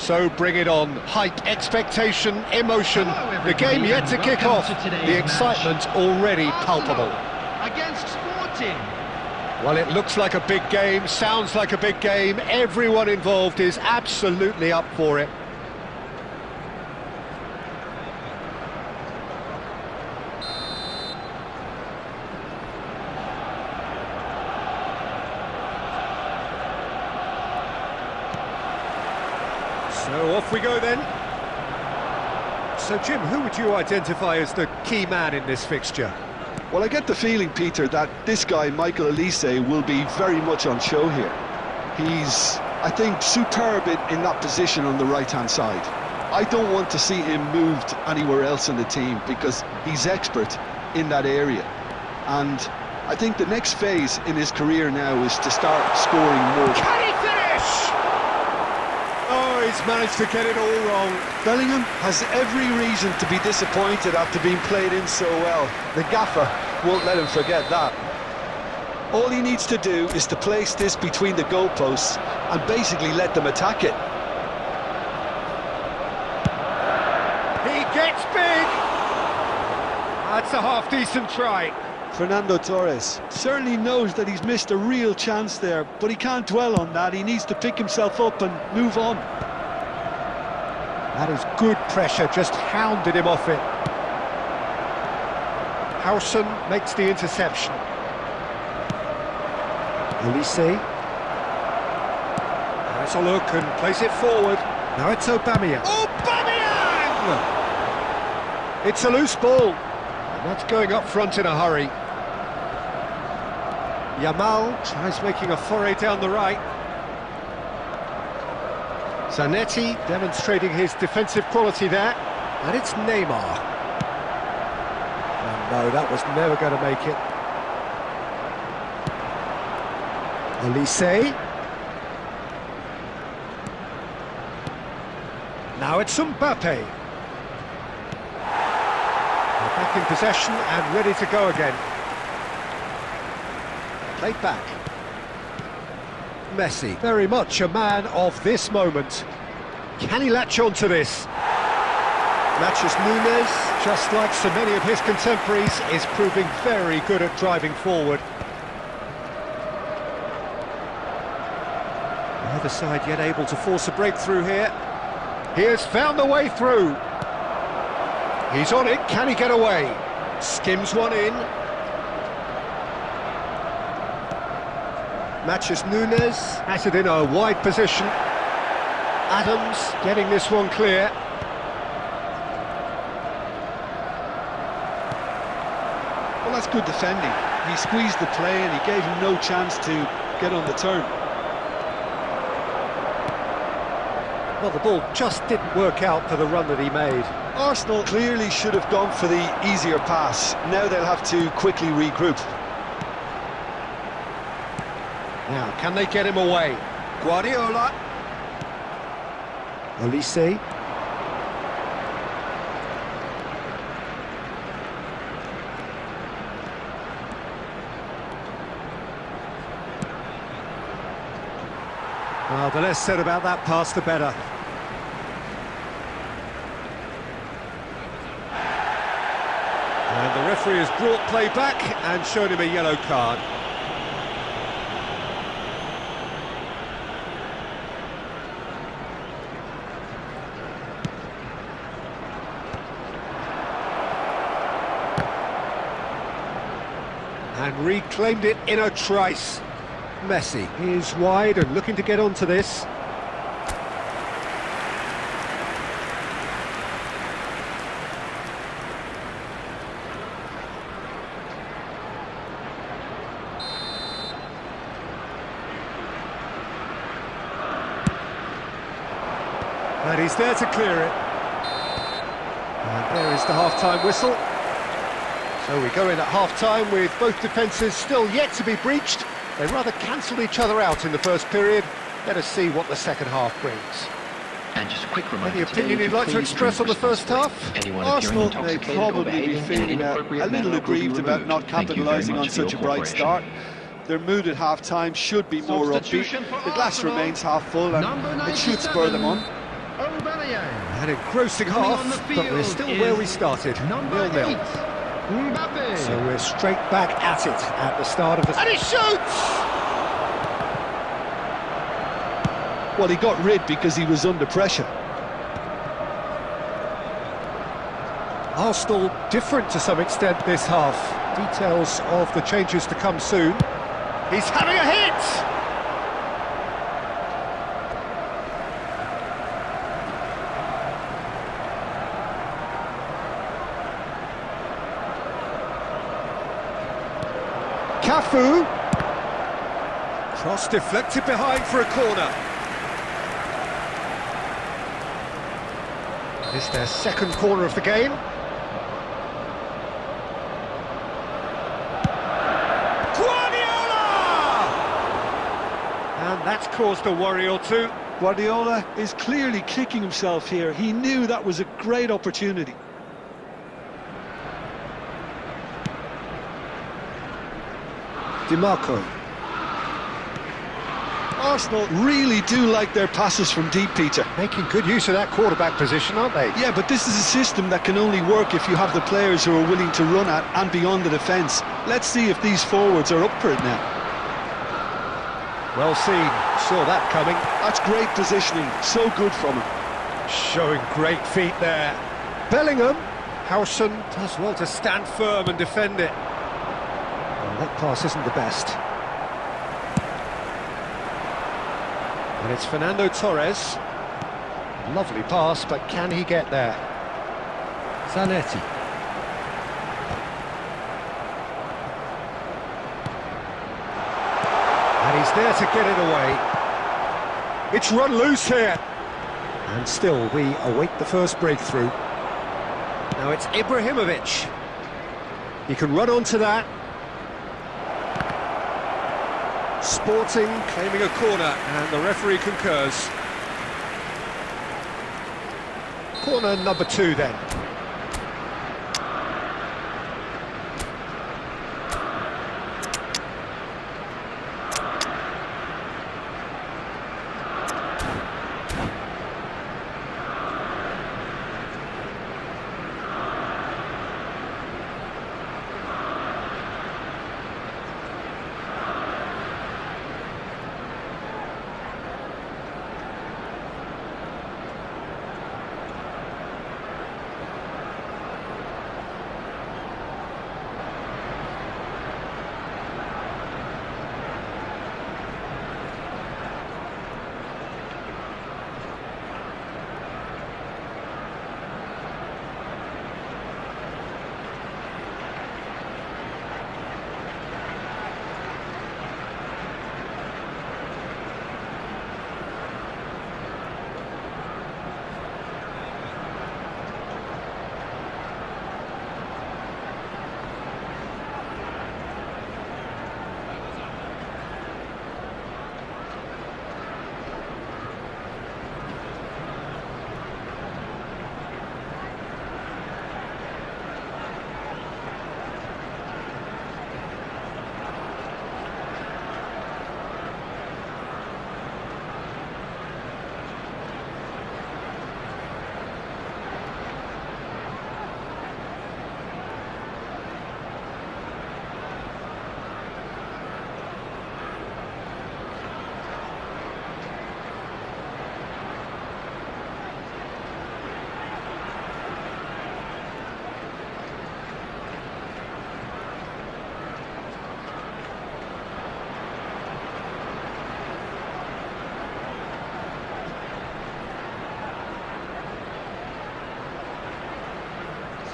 So bring it on. Hype, expectation, emotion. The game yet to kick off. The excitement already palpable. Against Sporting. Well, it looks like a big game, sounds like a big game. Everyone involved is absolutely up for it. So off we go then. So Jim, who would you identify as the key man in this fixture? Well, I get the feeling, Peter, that this guy, Michael Elise, will be very much on show here. He's, I think, superb in that position on the right-hand side. I don't want to see him moved anywhere else in the team because he's expert in that area. And I think the next phase in his career now is to start scoring more. Can he finish? Oh, he's managed to get it all wrong. Bellingham has every reason to be disappointed after being played in so well. The gaffer won't let him forget that. All he needs to do is to place this between the goalposts and basically let them attack it. He gets big. That's a half-decent try. Fernando Torres certainly knows that he's missed a real chance there, but he can't dwell on that. He needs to pick himself up and move on. That is good pressure, just hounded him off it. Howson makes the interception. Elise. Has a look and plays it forward. Now it's Aubameyang. Aubameyang! It's a loose ball. And that's going up front in a hurry. Yamal tries making a foray down the right. Zanetti demonstrating his defensive quality there. And it's Neymar. Oh no, that was never going to make it. Elise. Now it's Mbappe. Back in possession and ready to go again. Played back. Messi, very much a man of this moment. Can he latch on to this? Matches Nunez, just like so many of his contemporaries, is proving very good at driving forward. Neither side yet able to force a breakthrough here. He has found the way through. He's on it, can he get away? Skims one in. Matches Nunez, has it in a wide position. Adams getting this one clear. Well, that's good defending. He squeezed the play and he gave him no chance to get on the turn. Well, the ball just didn't work out for the run that he made. Arsenal clearly should have gone for the easier pass. Now they'll have to quickly regroup. Now, can they get him away? Guardiola. Elise. Well, the less said about that pass, the better. And the referee has brought play back and shown him a yellow card. And reclaimed it in a trice. Messi is wide and looking to get onto this. And he's there to clear it. And there is the half-time whistle. So we go in at half-time with both defences still yet to be breached. They rather cancelled each other out in the first period. Let us see what the second half brings. And just a quick reminder. Any opinion you'd like to express on the first half? Arsenal may probably be feeling a little aggrieved about not capitalising on such a bright start. Their mood at half-time should be more upbeat. The glass remains half full and it should spur them on. An engrossing Coming half, on the but we're field still where we is started, Number 0-0. 8, Mbappe. So we're straight back at it at the start of the... And he shoots! Well, he got rid because he was under pressure. Arsenal different to some extent this half. Details of the changes to come soon. He's having a hit! Cafu. Cross deflected behind for a corner. This is their second corner of the game. Guardiola! And that's caused a worry or two. Guardiola is clearly kicking himself here. He knew that was a great opportunity. DiMarco. Arsenal really do like their passes from deep, Peter. Making good use of that quarterback position, aren't they? Yeah, but this is a system that can only work if you have the players who are willing to run at and beyond the defence. Let's see if these forwards are up for it now. Well seen, saw that coming. That's great positioning, so good from him. Showing great feet there. Bellingham. Howson does well to stand firm and defend it. Well, that pass isn't the best. And it's Fernando Torres. Lovely pass, but can he get there? Zanetti. And he's there to get it away. It's run loose here. And still, we await the first breakthrough. Now it's Ibrahimovic. He can run onto that. Sporting claiming a corner, and the referee concurs. Corner number 2 then.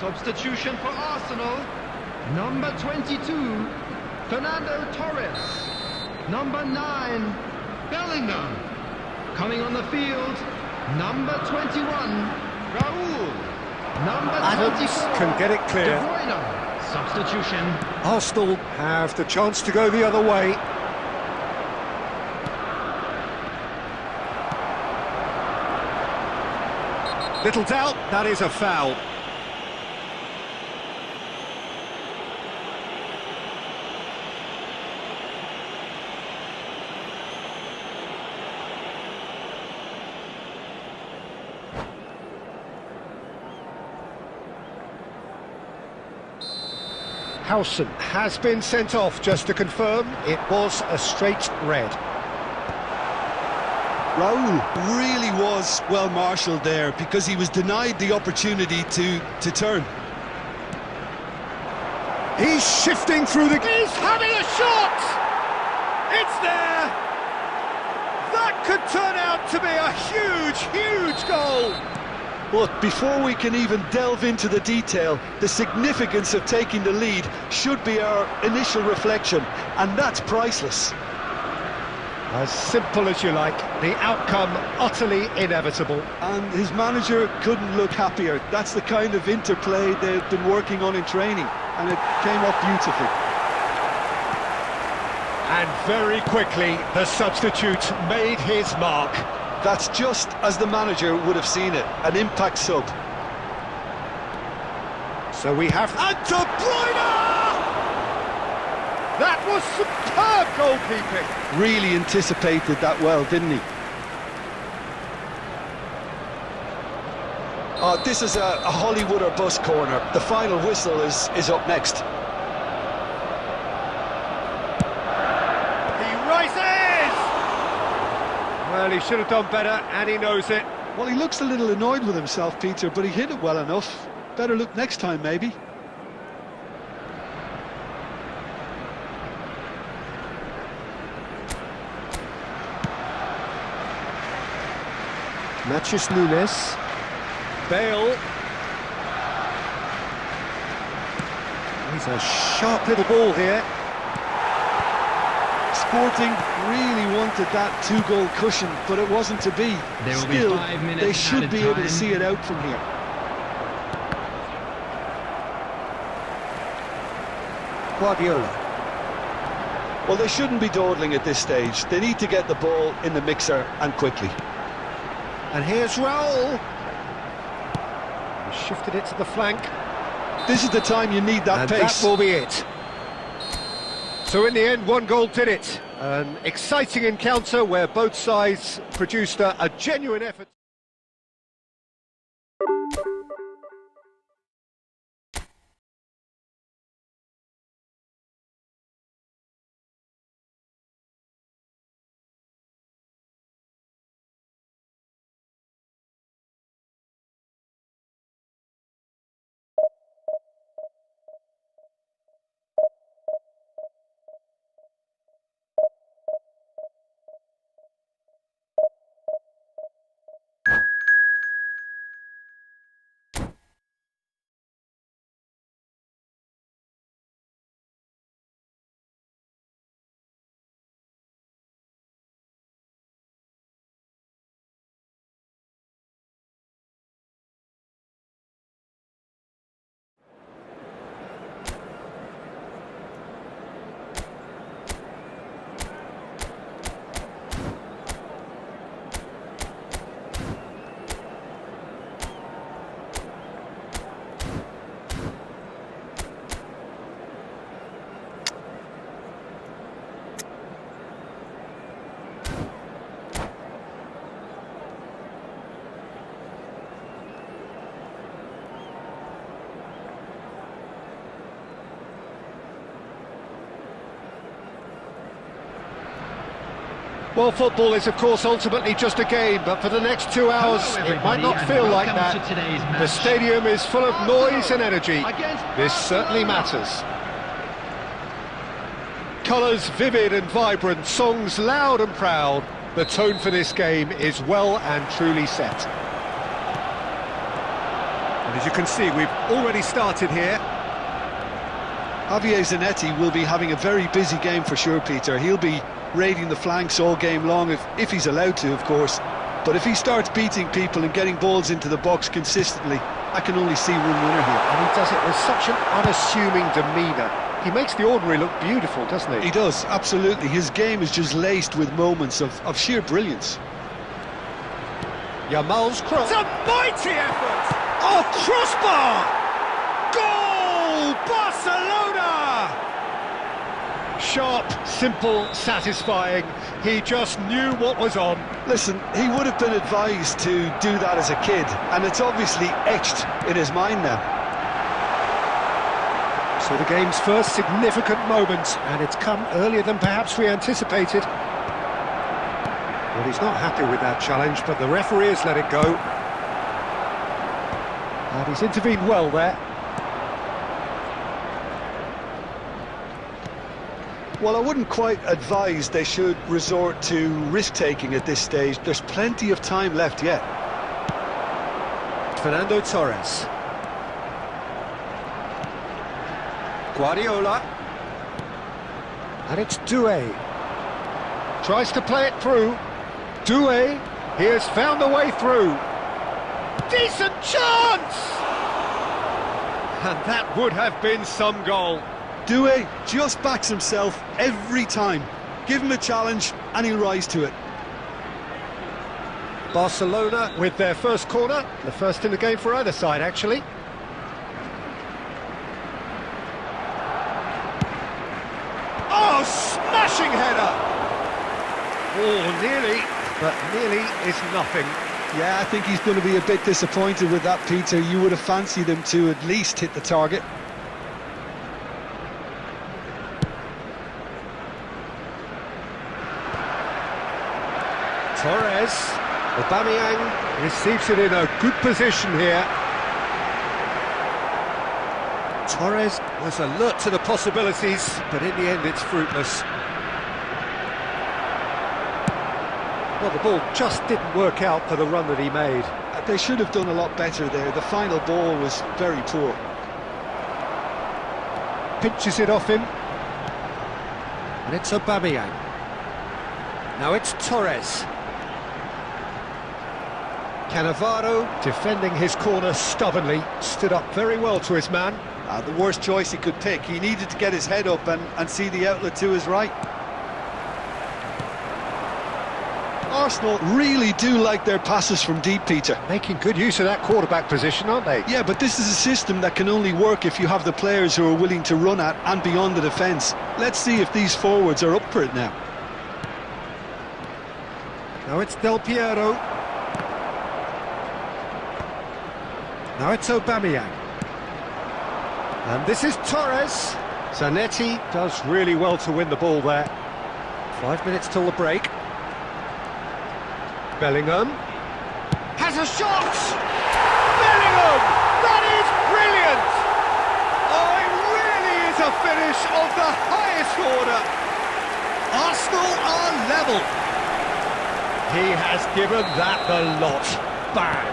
Substitution for Arsenal. Number 22, Fernando Torres. Number 9, Bellingham. Coming on the field, number 21, Raul. Number Adams 24, can get it clear. De Bruyne. Substitution. Arsenal have the chance to go the other way. Little doubt, that is a foul. Howson has been sent off, just to confirm. It was a straight red. Raul really was well marshalled there because he was denied the opportunity to turn. He's shifting through the... He's having a shot! It's there! That could turn out to be a huge, huge goal! But before we can even delve into the detail, the significance of taking the lead should be our initial reflection, and that's priceless. As simple as you like, the outcome utterly inevitable. And his manager couldn't look happier. That's the kind of interplay they've been working on in training, and it came off beautifully. And very quickly, the substitute made his mark. That's just as the manager would have seen it, an impact sub. So we have... And De Bruyne! That was superb goalkeeping. Really anticipated that well, didn't he? Oh, this is a Hollywood or bust corner. The final whistle is up next. He rises! Well, he should have done better, and he knows it. Well, he looks a little annoyed with himself, Peter, but he hit it well enough. Better look next time, maybe. Matches Nunes. Bale. He's a sharp little ball here. Sporting really wanted that two-goal cushion, but it wasn't to be. There will Still, be 5 minutes they should be able to time. see it out from here. Guardiola. Well, they shouldn't be dawdling at this stage. They need to get the ball in the mixer, and quickly. And here's Raul. He shifted it to the flank. This is the time you need that And pace. that will be it. So in the end, one goal did it. An exciting encounter where both sides produced a genuine effort. Well, football is, of course, ultimately just a game, but for the next 2 hours, Hello, it might not and feel like welcome that. to today's The match. stadium is full of noise and energy. Against This certainly Barcelona. matters. Colours vivid and vibrant, songs loud and proud. The tone for this game is well and truly set. And as you can see, we've already started here. Javier Zanetti will be having a very busy game for sure, Peter. He'll be raiding the flanks all game long, if he's allowed to, of course. But if he starts beating people and getting balls into the box consistently, I can only see one winner here. And he does it with such an unassuming demeanour. He makes the ordinary look beautiful, doesn't he? He does, absolutely. His game is just laced with moments of sheer brilliance. Yamal's cross. It's a mighty effort! Oh, crossbar! Goal! Barcelona! Sharp, simple, satisfying. He just knew what was on. Listen, he would have been advised to do that as a kid, and it's obviously etched in his mind now. So the game's first significant moment, and it's come earlier than perhaps we anticipated. Well, he's not happy with that challenge, but the referee has let it go. And he's intervened well there. Well, I wouldn't quite advise they should resort to risk-taking at this stage. There's plenty of time left yet. Fernando Torres. Guardiola. And it's Doué. Tries to play it through. Doué, he has found a way through. Decent chance! And that would have been some goal. Doué just backs himself every time. Give him a challenge and he'll rise to it. Barcelona with their first corner, the first in the game for either side, actually. Oh, smashing header! Oh, nearly, but nearly is nothing. Yeah, I think he's going to be a bit disappointed with that, Peter. You would have fancied him to at least hit the target. Torres, Aubameyang receives it in a good position here. Torres was alert to the possibilities, but in the end it's fruitless. Well, the ball just didn't work out for the run that he made. They should have done a lot better there. The final ball was very poor. Pinches it off him. And it's Aubameyang. Now it's Torres. Cannavaro, defending his corner stubbornly, stood up very well to his man. The worst choice he could pick. He needed to get his head up and see the outlet to his right. Arsenal really do like their passes from deep, Peter. Making good use of that quarterback position, aren't they? Yeah, but this is a system that can only work if you have the players who are willing to run at and beyond the defence. Let's see if these forwards are up for it now. Now it's Del Piero. Now it's Aubameyang. And this is Torres. Zanetti does really well to win the ball there. 5 minutes till the break. Bellingham has a shot! Bellingham! That is brilliant! Oh, it really is a finish of the highest order. Arsenal are level. He has given that the lot. Bang!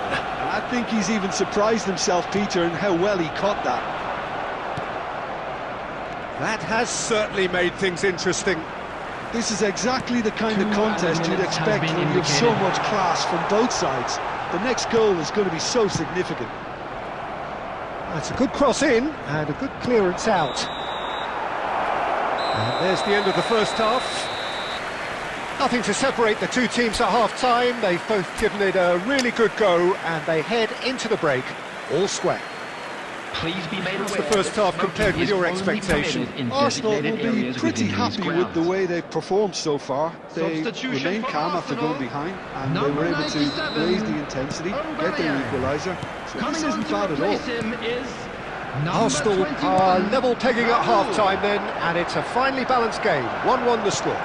I think he's even surprised himself, Peter, in how well he caught that. That has certainly made things interesting. This is exactly the kind of contest you'd expect when you have so much class from both sides. The next goal is going to be so significant. That's a good cross in and a good clearance out. And there's the end of the first half. Nothing to separate the two teams at half-time. They've both given it a really good go and they head into the break all square. Please be made What's aware the first half compared with your expectation? Arsenal will be pretty happy with the way they've performed so far. They remained calm after going behind and they were able to raise the intensity, get their equaliser. So this isn't bad at all. Arsenal are level pegging at half-time then, and it's a finely balanced game. 1-1 the score.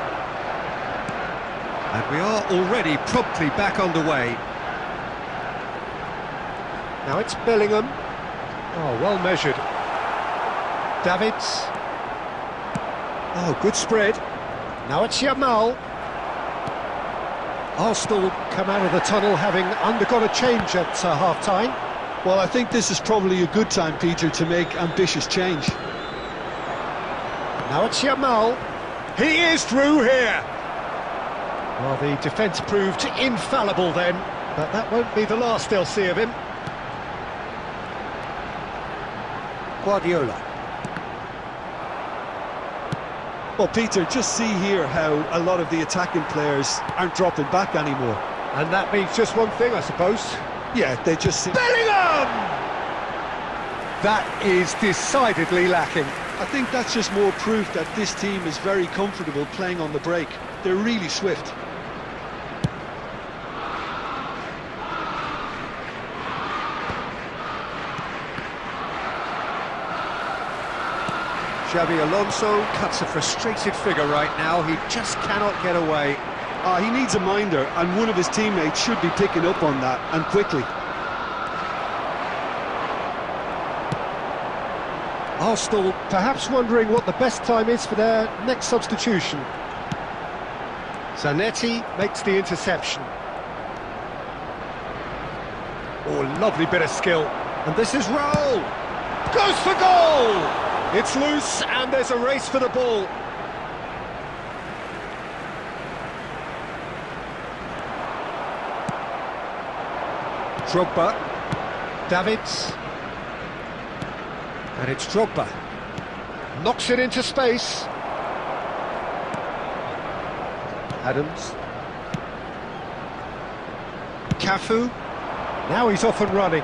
And we are already promptly back underway. Now it's Bellingham. Oh, well measured. Davids. Oh, good spread. Now it's Yamal. Arsenal come out of the tunnel having undergone a change at half-time. Well, I think this is probably a good time, Peter, to make ambitious change. Now it's Yamal. He is through here. Well, the defence proved infallible then, but that won't be the last they'll see of him. Guardiola. Well, Peter, just see here how a lot of the attacking players aren't dropping back anymore. And that means just one thing, I suppose. Yeah, they just seem... Bellingham! That is decidedly lacking. I think that's just more proof that this team is very comfortable playing on the break. They're really swift. Xabi Alonso cuts a frustrated figure right now. He just cannot get away. He needs a minder, and one of his teammates should be picking up on that, and quickly. Arsenal perhaps wondering what the best time is for their next substitution. Zanetti makes the interception. Oh, lovely bit of skill. And this is Raul. Goes for goal! It's loose and there's a race for the ball. Drogba. Davids. And it's Drogba. Knocks it into space. Adams. Cafu. Now he's off and running.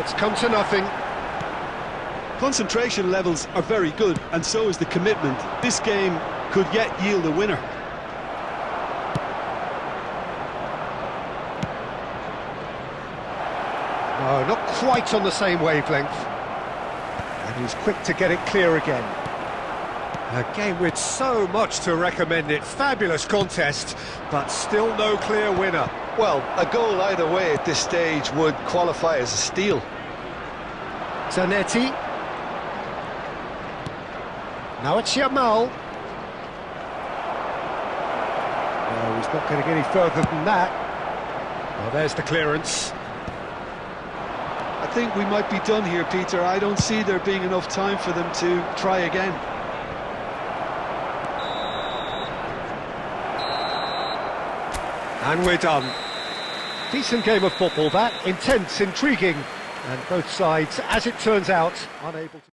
It's come to nothing. Concentration levels are very good, and so is the commitment. This game could yet yield a winner. No, not quite on the same wavelength. And he's quick to get it clear again. A game with so much to recommend it. Fabulous contest, but still no clear winner. Well, a goal either way at this stage would qualify as a steal. Zanetti. Now it's Yamal. No, he's not going to get any further than that. Well, there's the clearance. I think we might be done here, Peter. I don't see there being enough time for them to try again. And we're done. Decent game of football that, intense, intriguing, and both sides, as it turns out, unable to...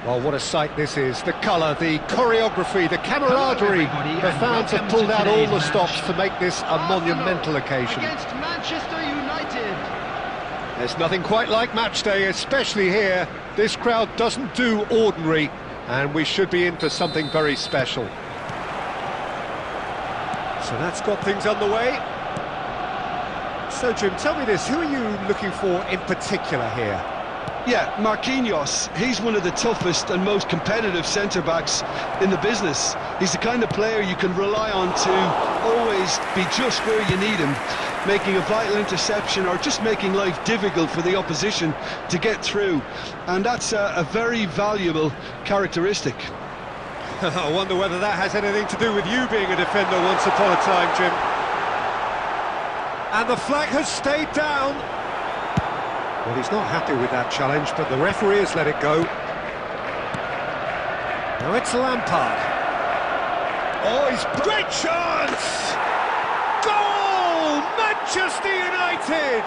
Well, what a sight this is. The colour, the choreography, the camaraderie. everybody, The and fans have welcome pulled to out all today's the match. stops to make this a monumental occasion. Against Manchester United. There's nothing quite like match day, especially here. This crowd doesn't do ordinary, and we should be in for something very special. So that's got things underway. So, Jim, tell me this, who are you looking for in particular here? Yeah, Marquinhos, he's one of the toughest and most competitive centre-backs in the business. He's the kind of player you can rely on to always be just where you need him, making a vital interception or just making life difficult for the opposition to get through. And that's a very valuable characteristic. I wonder whether that has anything to do with you being a defender once upon a time, Jim. And the flag has stayed down. Well, he's not happy with that challenge, but the referee has let it go. Now it's Lampard. Oh, he's great chance! Goal! Manchester United!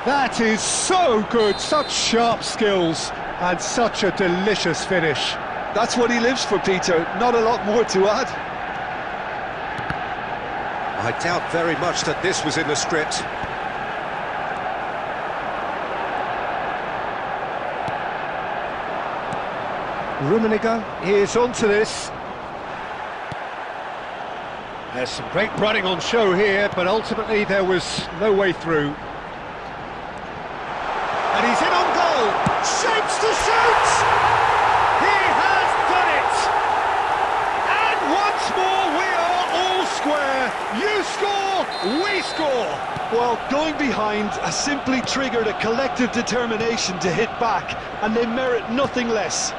That is so good, such sharp skills, and such a delicious finish. That's what he lives for, Peter. Not a lot more to add. I doubt very much that this was in the script. Rummenigge is onto this. There's some great running on show here, but ultimately there was no way through. And he's in on goal! Shapes to shoot! He has done it! And once more we are all square. You score, we score! Well, going behind has simply triggered a collective determination to hit back, and they merit nothing less.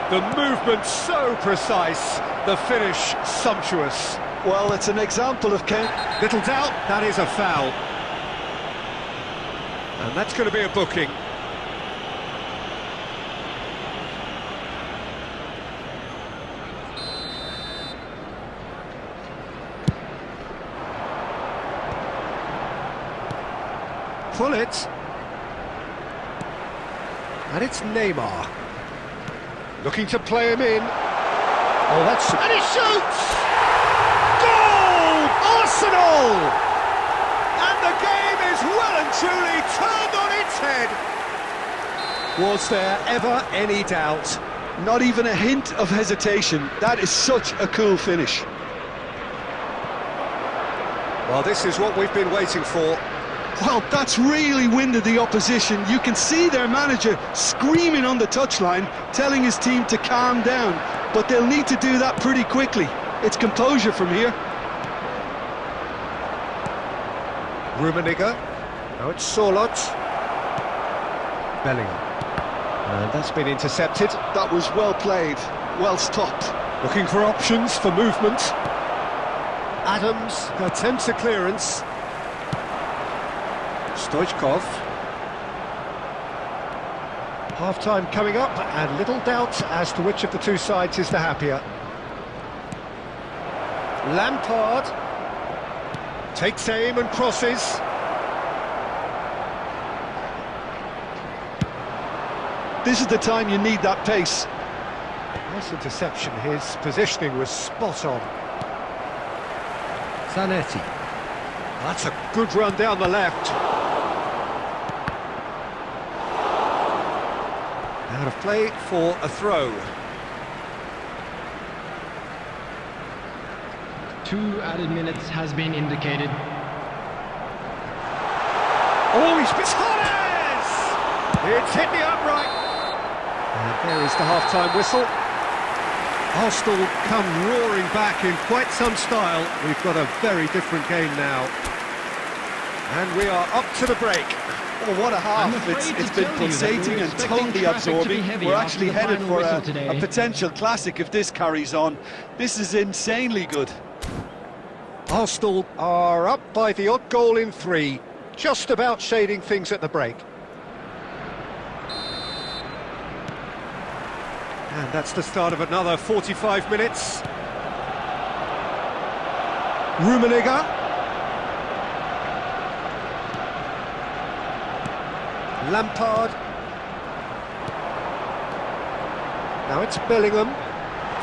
The movement so precise, the finish sumptuous. Well, it's an example of Little doubt, that is a foul. And that's going to be a booking. Pull it. And it's Neymar. Looking to play him in. Oh, that's... And he shoots! Goal! Arsenal! And the game is well and truly turned on its head. Was there ever any doubt? Not even a hint of hesitation. That is such a cool finish. Well, this is what we've been waiting for. Well, that's really winded the opposition. You can see their manager screaming on the touchline, telling his team to calm down. But they'll need to do that pretty quickly. It's composure from here. Rummenigge. Now it's Sorlot. Bellingham. And that's been intercepted. That was well played, well stopped. Looking for options for movement. Adams attempts a clearance. Stoichkov. Half-time coming up, and little doubt as to which of the two sides is the happier. Lampard takes aim and crosses. This is the time you need that pace. Nice interception, his positioning was spot on. Zanetti. That's a good run down the left. Out of play for a throw. 2 added minutes has been indicated. Oh, he's Torres! It's hit the upright. And there is the half-time whistle. Arsenal come roaring back in quite some style. We've got a very different game now. And we are up to the break. Oh, what a half. It's been pulsating and totally absorbing. We're actually headed for a potential classic if this carries on. This is insanely good. Arsenal are up by the odd goal in 3, just about shading things at the break. And that's the start of another 45 minutes. Rummenigge. Lampard. Now it's Bellingham.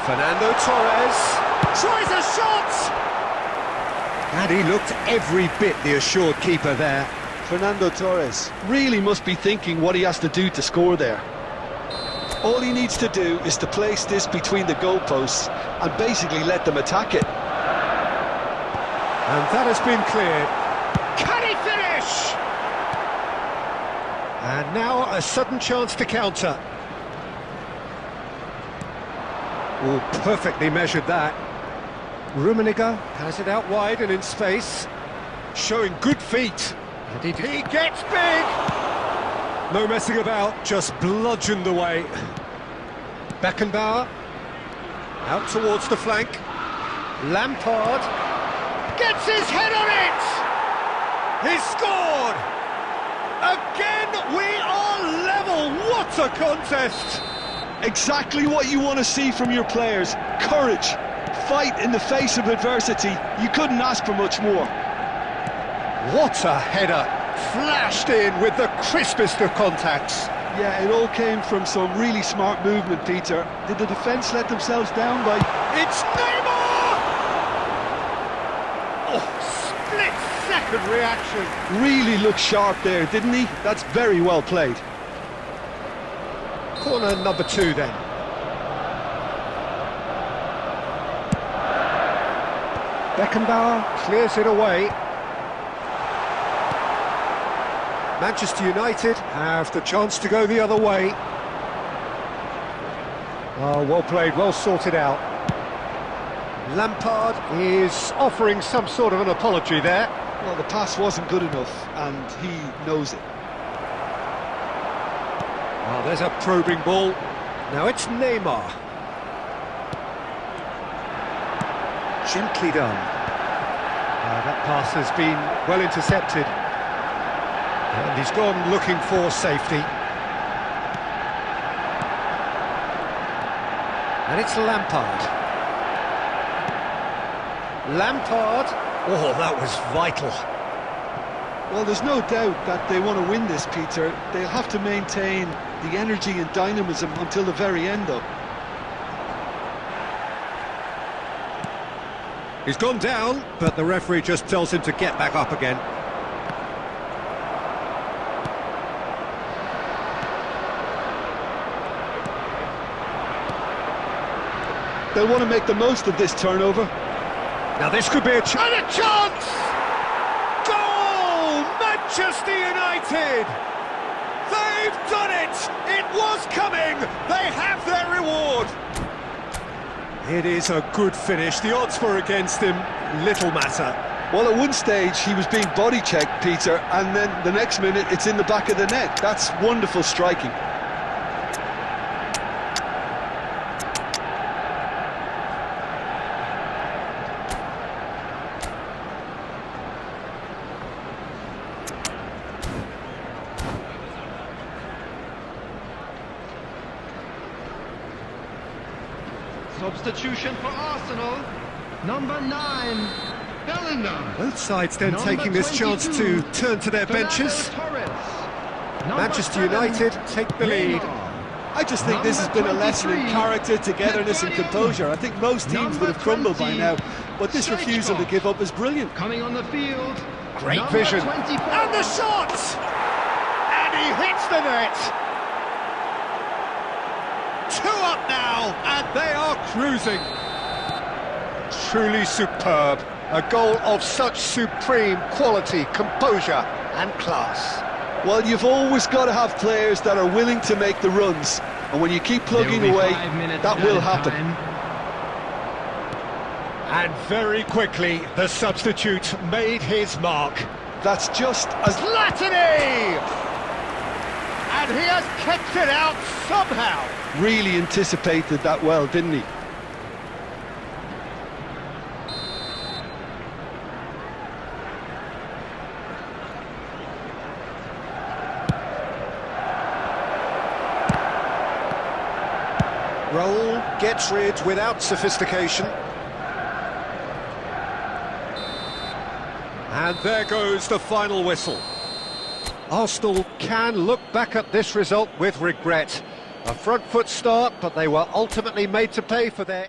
Fernando Torres tries a shot! And he looked every bit the assured keeper there. Fernando Torres really must be thinking what he has to do to score there. All he needs to do is to place this between the goalposts and basically let them attack it. And that has been cleared. Can he finish? And now a sudden chance to counter. Oh, perfectly measured that. Rummenigge has it out wide and in space, showing good feet. And he gets big! No messing about, just bludgeoned away. Beckenbauer, out towards the flank. Lampard gets his head on it! He scored! Again, we are level! What a contest! Exactly what you want to see from your players. Courage, fight in the face of adversity. You couldn't ask for much more. What a header! Flashed in with the crispest of contacts. Yeah, it all came from some really smart movement, Peter. Did the defence let themselves down by... It's Neymar! Oh, split-second reaction. Really looked sharp there, didn't he? That's very well played. Corner number 2 then. Beckenbauer clears it away. Manchester United have the chance to go the other way. Oh, well played, well sorted out. Lampard is offering some sort of an apology there. Well, the pass wasn't good enough, and he knows it. Oh, there's a probing ball. Now it's Neymar. Gently done. That pass has been well intercepted. And he's gone looking for safety. And it's Lampard. Lampard. Oh, that was vital. Well, there's no doubt that they want to win this, Peter. They'll have to maintain the energy and dynamism until the very end, though. He's gone down, but the referee just tells him to get back up again. They'll want to make the most of this turnover. Now this could be a chance! Goal! Manchester United! They've done it! It was coming! They have their reward! It is a good finish. The odds were against him. Little matter. Well, at one stage he was being body checked, Peter, and then the next minute it's in the back of the net. That's wonderful striking. Substitution for Arsenal, number 9, Bellingham. Both sides then Number taking this chance 22, to turn to their benches. Torres. Manchester Number 7, United take the lead. Neymar. I just think this has been a lesson in 23, character, togetherness and composure. I think most teams would have crumbled by now, but this refusal to give up is brilliant. Coming on the field. Great number vision. 24. And the shot! And he hits the net. 2 up now, and they are cruising. Truly superb. A goal of such supreme quality, composure and class. Well, you've always got to have players that are willing to make the runs, and when you keep plugging There will be away, 5 minutes that will added happen. time. And very quickly, the substitute made his mark. That's just as... Latini! And he has kept it out somehow. Really anticipated that well, didn't he? Raul gets rid without sophistication. And there goes the final whistle. Arsenal can look back at this result with regret. A front foot start, but they were ultimately made to pay for their...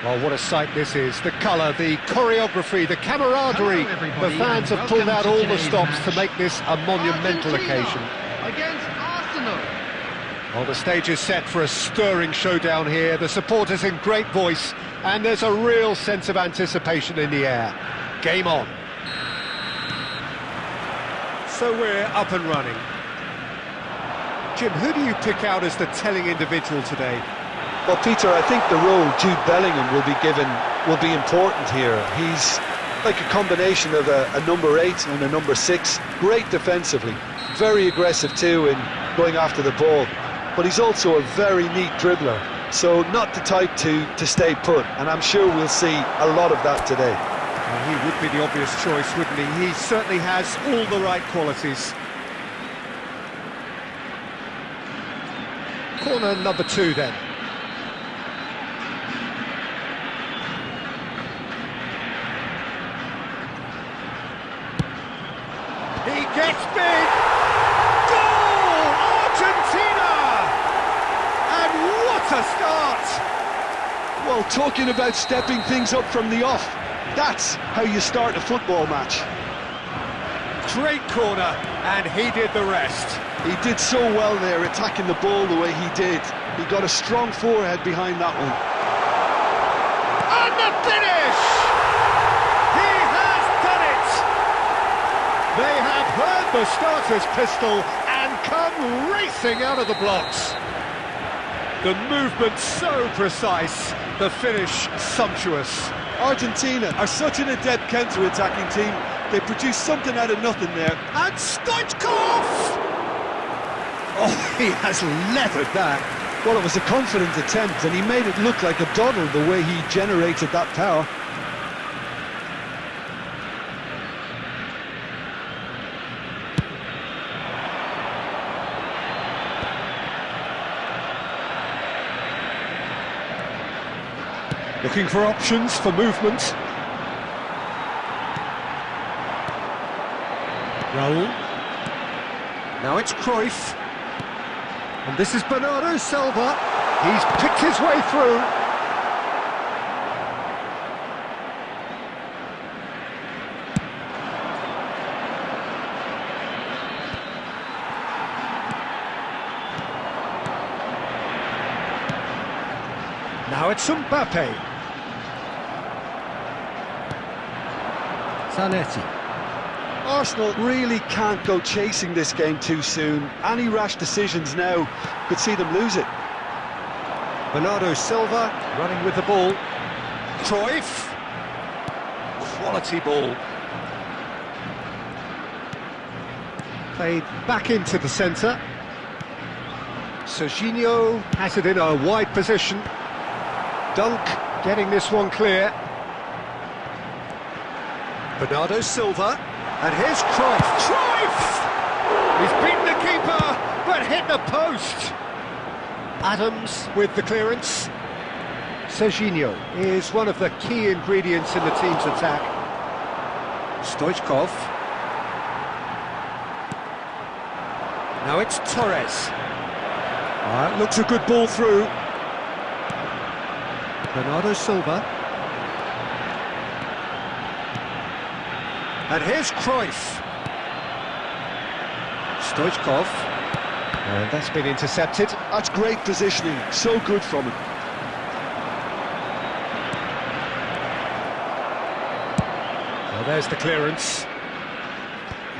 Well, what a sight this is. The colour, the choreography, the camaraderie. Hello, The fans have and pulled out welcome to all the today's stops to match. make this a monumental Argentina occasion. Against Arsenal. Well, the stage is set for a stirring showdown here. The supporters in great voice, and there's a real sense of anticipation in the air. Game on. So we're up and running. Jim, who do you pick out as the telling individual today? Well, Peter, I think the role Jude Bellingham will be given will be important here. He's like a combination of a number 8 and a number 6. Great defensively, very aggressive too in going after the ball. But he's also a very neat dribbler, so not the type to stay put. And I'm sure we'll see a lot of that today. Well, he would be the obvious choice, wouldn't he? He certainly has all the right qualities. Corner number 2 then. He gets big! Goal! Argentina! And what a start! Well, talking about stepping things up from the off, that's how you start a football match. Great corner, and he did the rest. He did so well there, attacking the ball the way he did. He got a strong forehead behind that one. And the finish! He has done it! They have heard the starter's pistol and come racing out of the blocks. The movement so precise, the finish sumptuous. Argentina are such an adept counter-attacking team. They produce something out of nothing there. And Stoichkov! Oh, he has leathered that. Well, it was a confident attempt, and he made it look like a doddle the way he generated that power. Looking for options for movement. Raul. Now it's Cruyff. And this is Bernardo Silva. He's picked his way through. Now it's Mbappe. Zanetti. Arsenal really can't go chasing this game too soon. Any rash decisions now could see them lose it. Bernardo Silva running with the ball. Cruyff. Quality ball. Played back into the centre. Serginho has it in a wide position. Dunk getting this one clear. Bernardo Silva. And here's Cruyff. Cruyff! He's beaten the keeper, but hit the post. Adams with the clearance. Serginho is one of the key ingredients in the team's attack. Stoichkov. Now it's Torres. Looks a good ball through. Bernardo Silva. And here's Cruyff. Stoichkov. And that's been intercepted. That's great positioning, so good from him. Well, there's the clearance.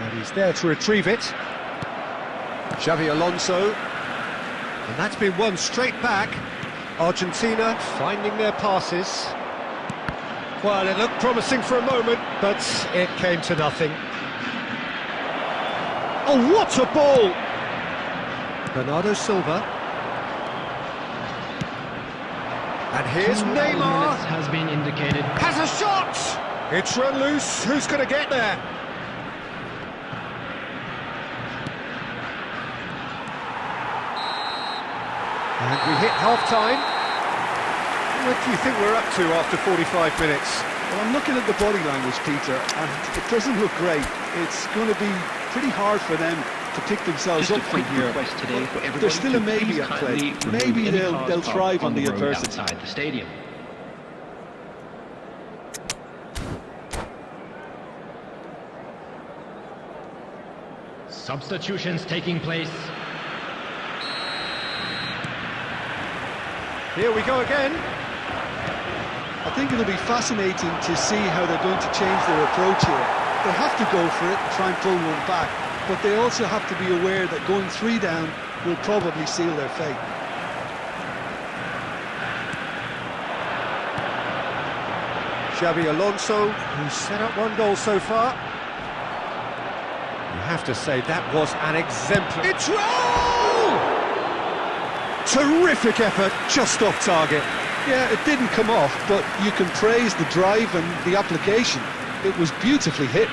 And he's there to retrieve it. Xavi Alonso. And that's been won straight back. Argentina finding their passes. Well, it looked promising for a moment, but it came to nothing. Oh, what a ball! Bernardo Silva. And here's 2 Neymar. minutes has been indicated. Has a shot! It's run loose. Who's going to get there? And we hit half-time. What do you think we're up to after 45 minutes? Well, I'm looking at the body language, Peter, and it doesn't look great. It's going to be pretty hard for them to pick themselves Just up a from quick here. request today for everybody. There's still a to maybe please at play. kindly remove Maybe any they'll cars thrive parked on the road adversity. outside the stadium. Substitutions taking place. Here we go again. I think it'll be fascinating to see how they're going to change their approach here. They have to go for it and try and pull one back, but they also have to be aware that going 3 down will probably seal their fate. Xavi Alonso, who's set up 1 goal so far. You have to say that was an exemplary... It's Raul! Terrific effort, just off target. Yeah, it didn't come off, but you can praise the drive and the application. It was beautifully hit.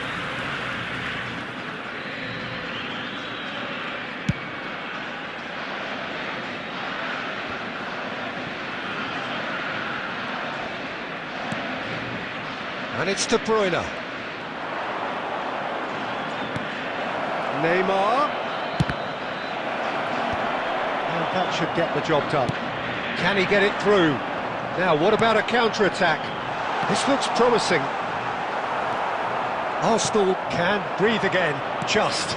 And it's De Bruyne. Neymar. And that should get the job done. Can he get it through? Now, what about a counter-attack? This looks promising. Arsenal can breathe again, just.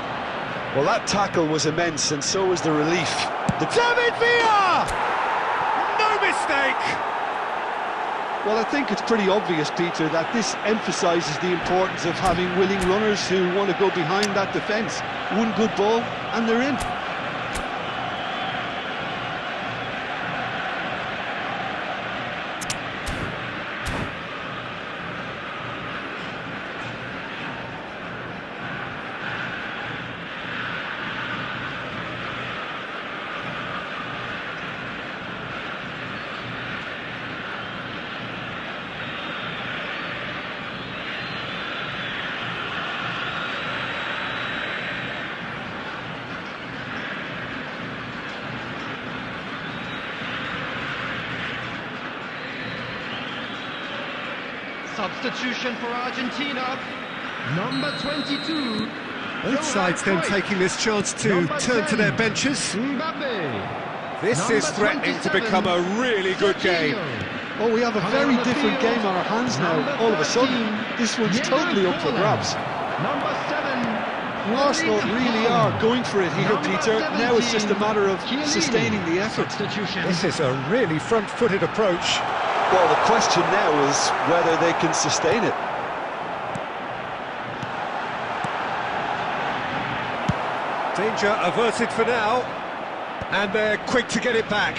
Well, that tackle was immense, and so was the relief. David Villa! No mistake! Well, I think it's pretty obvious, Peter, that this emphasises the importance of having willing runners who want to go behind that defence. One good ball, and they're in. Substitution for Argentina. Number 22. Both sides then taking this chance to turn to their benches. Mbappe. This is threatening to become a really good game. Oh, we have a very different game on our hands now. All of a sudden, this one's totally up for grabs. Number 7. Arsenal really are going for it here, Peter. Now it's just a matter of sustaining the effort. This is a really front-footed approach. Well, the question now is whether they can sustain it. Danger averted for now, and they're quick to get it back.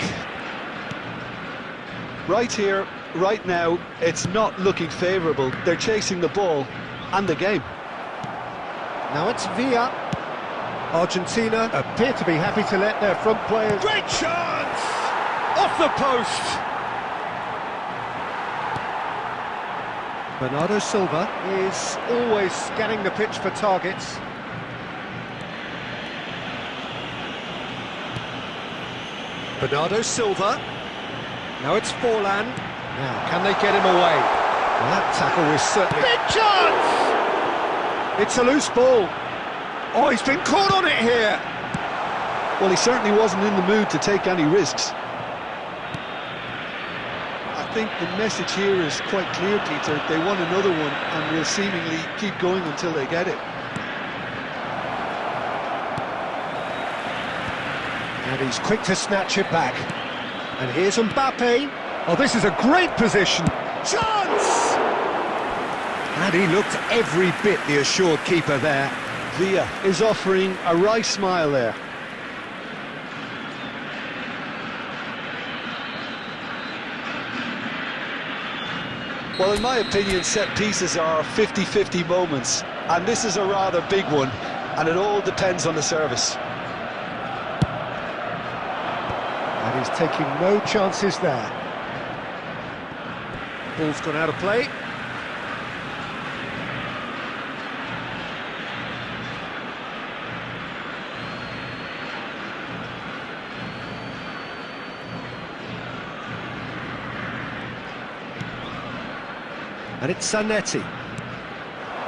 Right here, right now, it's not looking favourable. They're chasing the ball and the game. Now it's Villa. Argentina appear to be happy to let their front players... Great chance! Off the post! Bernardo Silva is always scanning the pitch for targets. Bernardo Silva. Now it's Forlan. Now, can they get him away? Well, that tackle was certainly... Big chance! It's a loose ball. Oh, he's been caught on it here. Well, he certainly wasn't in the mood to take any risks. I think the message here is quite clear, Peter. They want another one and will seemingly keep going until they get it. And he's quick to snatch it back. And here's Mbappe. Oh, this is a great position. Chance! And he looked every bit the assured keeper there. Villa is offering a wry smile there. Well, in my opinion, set pieces are 50-50 moments, and this is a rather big one, and it all depends on the service. And he's taking no chances there. Ball's gone out of play. And it's Zanetti.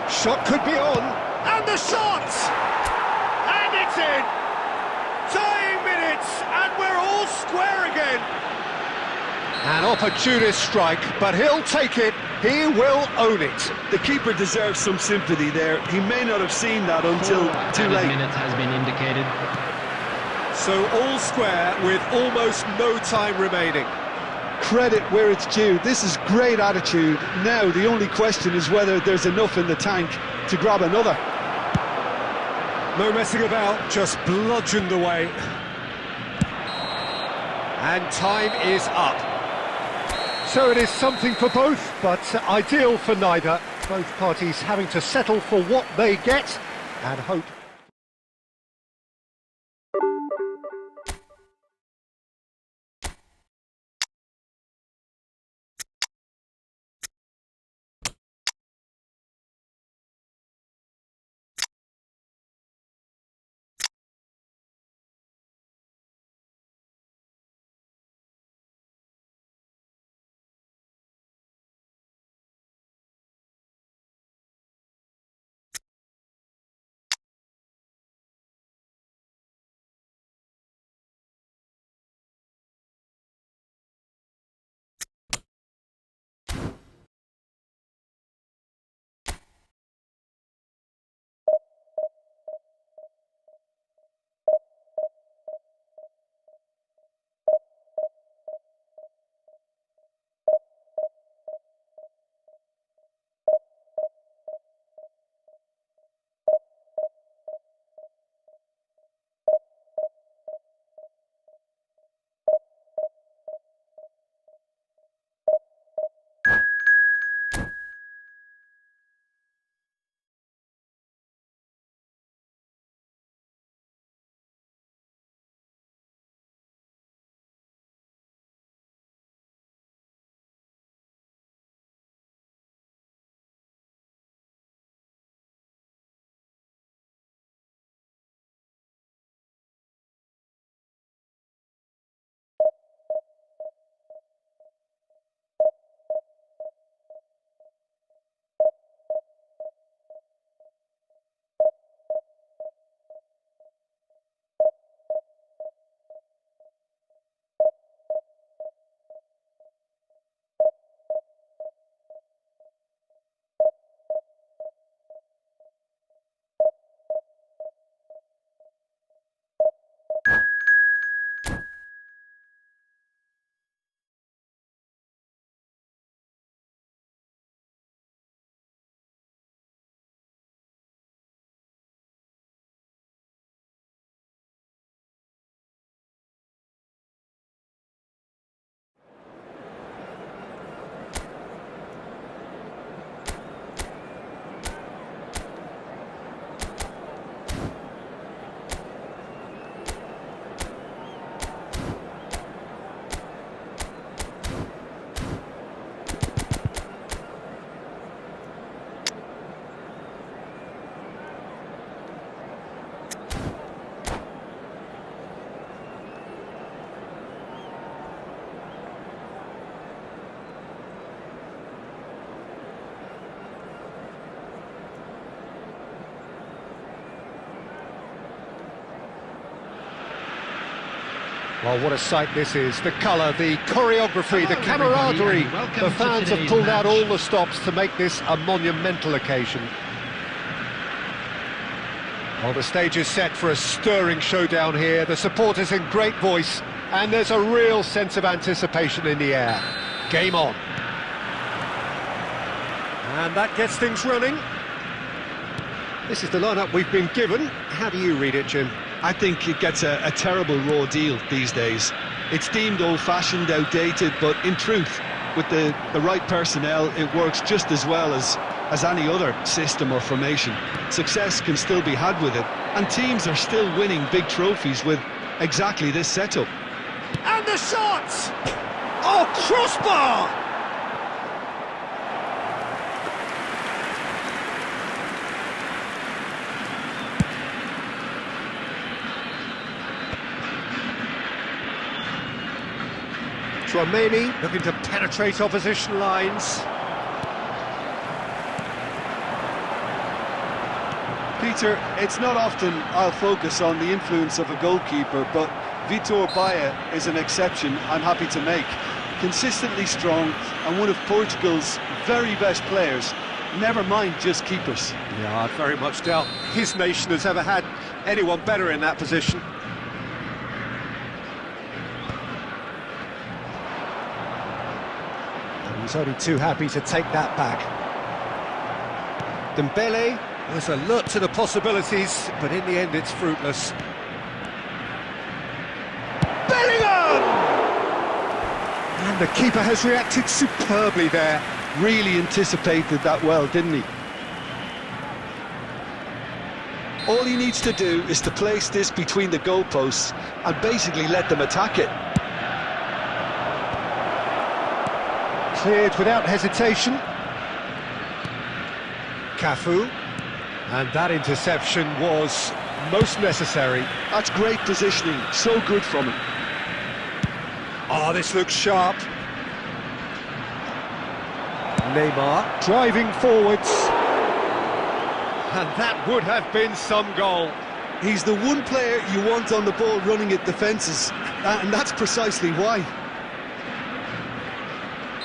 Shot could be on, and the shot! And it's in! Tying minutes, and we're all square again! An opportunist strike, but he'll take it, he will own it. The keeper deserves some sympathy there. He may not have seen that until too late. Minutes has been indicated. So all square with almost no time remaining. Credit where it's due. This is great attitude. Now the only question is whether there's enough in the tank to grab another. No messing about, just bludgeoned away. And time is up. So it is something for both, but ideal for neither. Both parties having to settle for what they get and hope Well, what a sight this is. The colour, the choreography, the Hello, everybody, camaraderie. and welcome The to fans have today's pulled out match. all the stops to make this a monumental occasion. Well, the stage is set for a stirring showdown here. The supporters in great voice, and there's a real sense of anticipation in the air. Game on. And that gets things running. This is the lineup we've been given. How do you read it, Jim? I think it gets a terrible raw deal these days. It's deemed old-fashioned, outdated, but in truth, with the right personnel, it works just as well as any other system or formation. Success can still be had with it, and teams are still winning big trophies with exactly this setup. And the shots! Oh, crossbar! Tchouaméni looking to penetrate opposition lines. Peter, it's not often I'll focus on the influence of a goalkeeper, but Vitor Baia is an exception I'm happy to make. Consistently strong and one of Portugal's very best players, never mind just keepers. Yeah, I very much doubt his nation has ever had anyone better in that position. And he's only too happy to take that back. Dembele was alert to the possibilities, but in the end it's fruitless. Bellingham! And the keeper has reacted superbly there. Really anticipated that well, didn't he? All he needs to do is to place this between the goalposts and basically let them attack it. Cleared without hesitation. Cafu. And that interception was most necessary. That's great positioning, so good from him. Oh, this looks sharp. Neymar driving forwards. And that would have been some goal. He's the one player you want on the ball running at defences, and that's precisely why.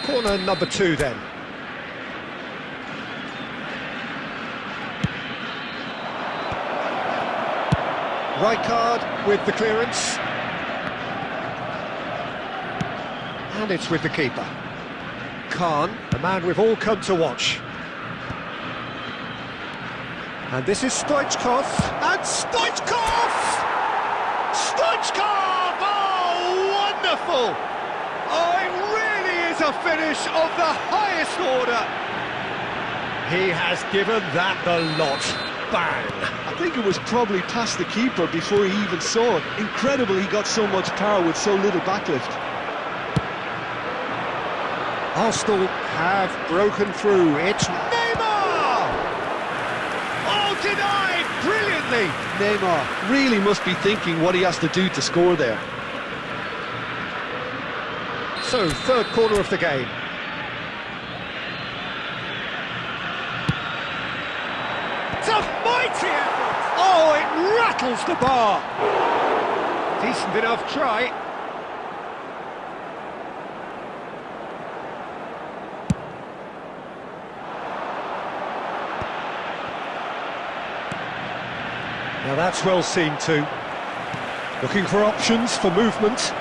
Corner number 2 then. Rijkaard with the clearance. And it's with the keeper. Khan, the man we've all come to watch. And this is Stoichkov. And Stoichkov! Stoichkov! Oh, wonderful! Oh, it really is a finish of the highest order. He has given that the lot. Bang! I think it was probably past the keeper before he even saw it. Incredible he got so much power with so little backlift. Arsenal have broken through. It's Neymar! Oh, denied brilliantly! Neymar really must be thinking what he has to do to score there. So, third corner of the game. It's a mighty effort! Oh, it rattles the bar! Decent enough try. Now that's well seen too. Looking for options for movement.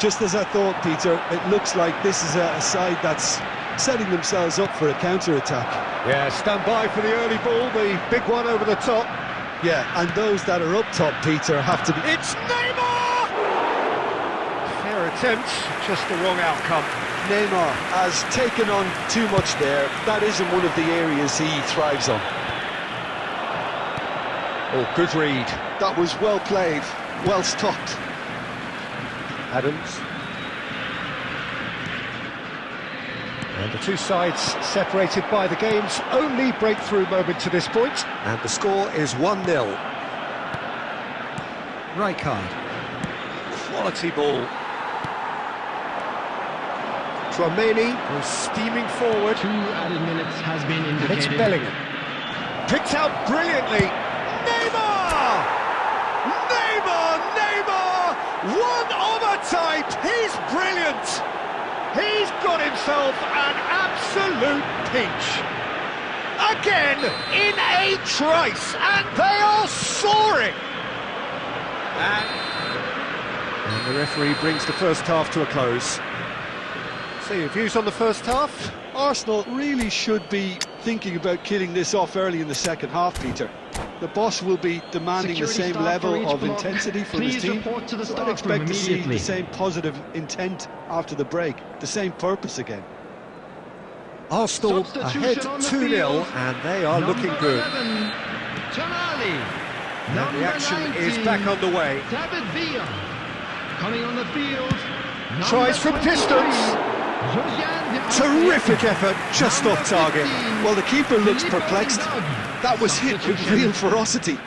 Just as I thought, Peter, it looks like this is a side that's setting themselves up for a counter-attack. Yeah, stand by for the early ball, the big one over the top. Yeah, and those that are up top, Peter, have to be... It's Neymar! Fair attempt, just the wrong outcome. Neymar has taken on too much there. That isn't one of the areas he thrives on. Oh, good read. That was well played, well stopped. Adams. And the two sides separated by the game's only breakthrough moment to this point. And the score is 1-0. Rijkaard. Quality ball. Tchouaméni was steaming forward. 2 added minutes has been And it's indicated. Bellingham. Picked out brilliantly. Neymar! Neymar! Neymar! One of a type! He's brilliant! He's got himself an absolute pinch. Again, in a trice, and they are soaring! And the referee brings the first half to a close. So your views on the first half? Arsenal really should be thinking about killing this off early in the second half, Peter. The boss will be demanding the Security same staff for level each of block. intensity from Please his team. report to the So staff I'd expect room to see immediately. the same positive intent after the break, the same purpose again. Arsenal Substitution ahead on the 2-0, field. and they are looking good. 11, Tonali. And the action is 19, back on the way. David Villa. Coming on the field. Tries from 23, distance. Josiane de Terrific Arce. effort, just Number off target. 15, Well, the keeper looks Filippo perplexed. Inzaghi. That was hit with Substitution. real ferocity.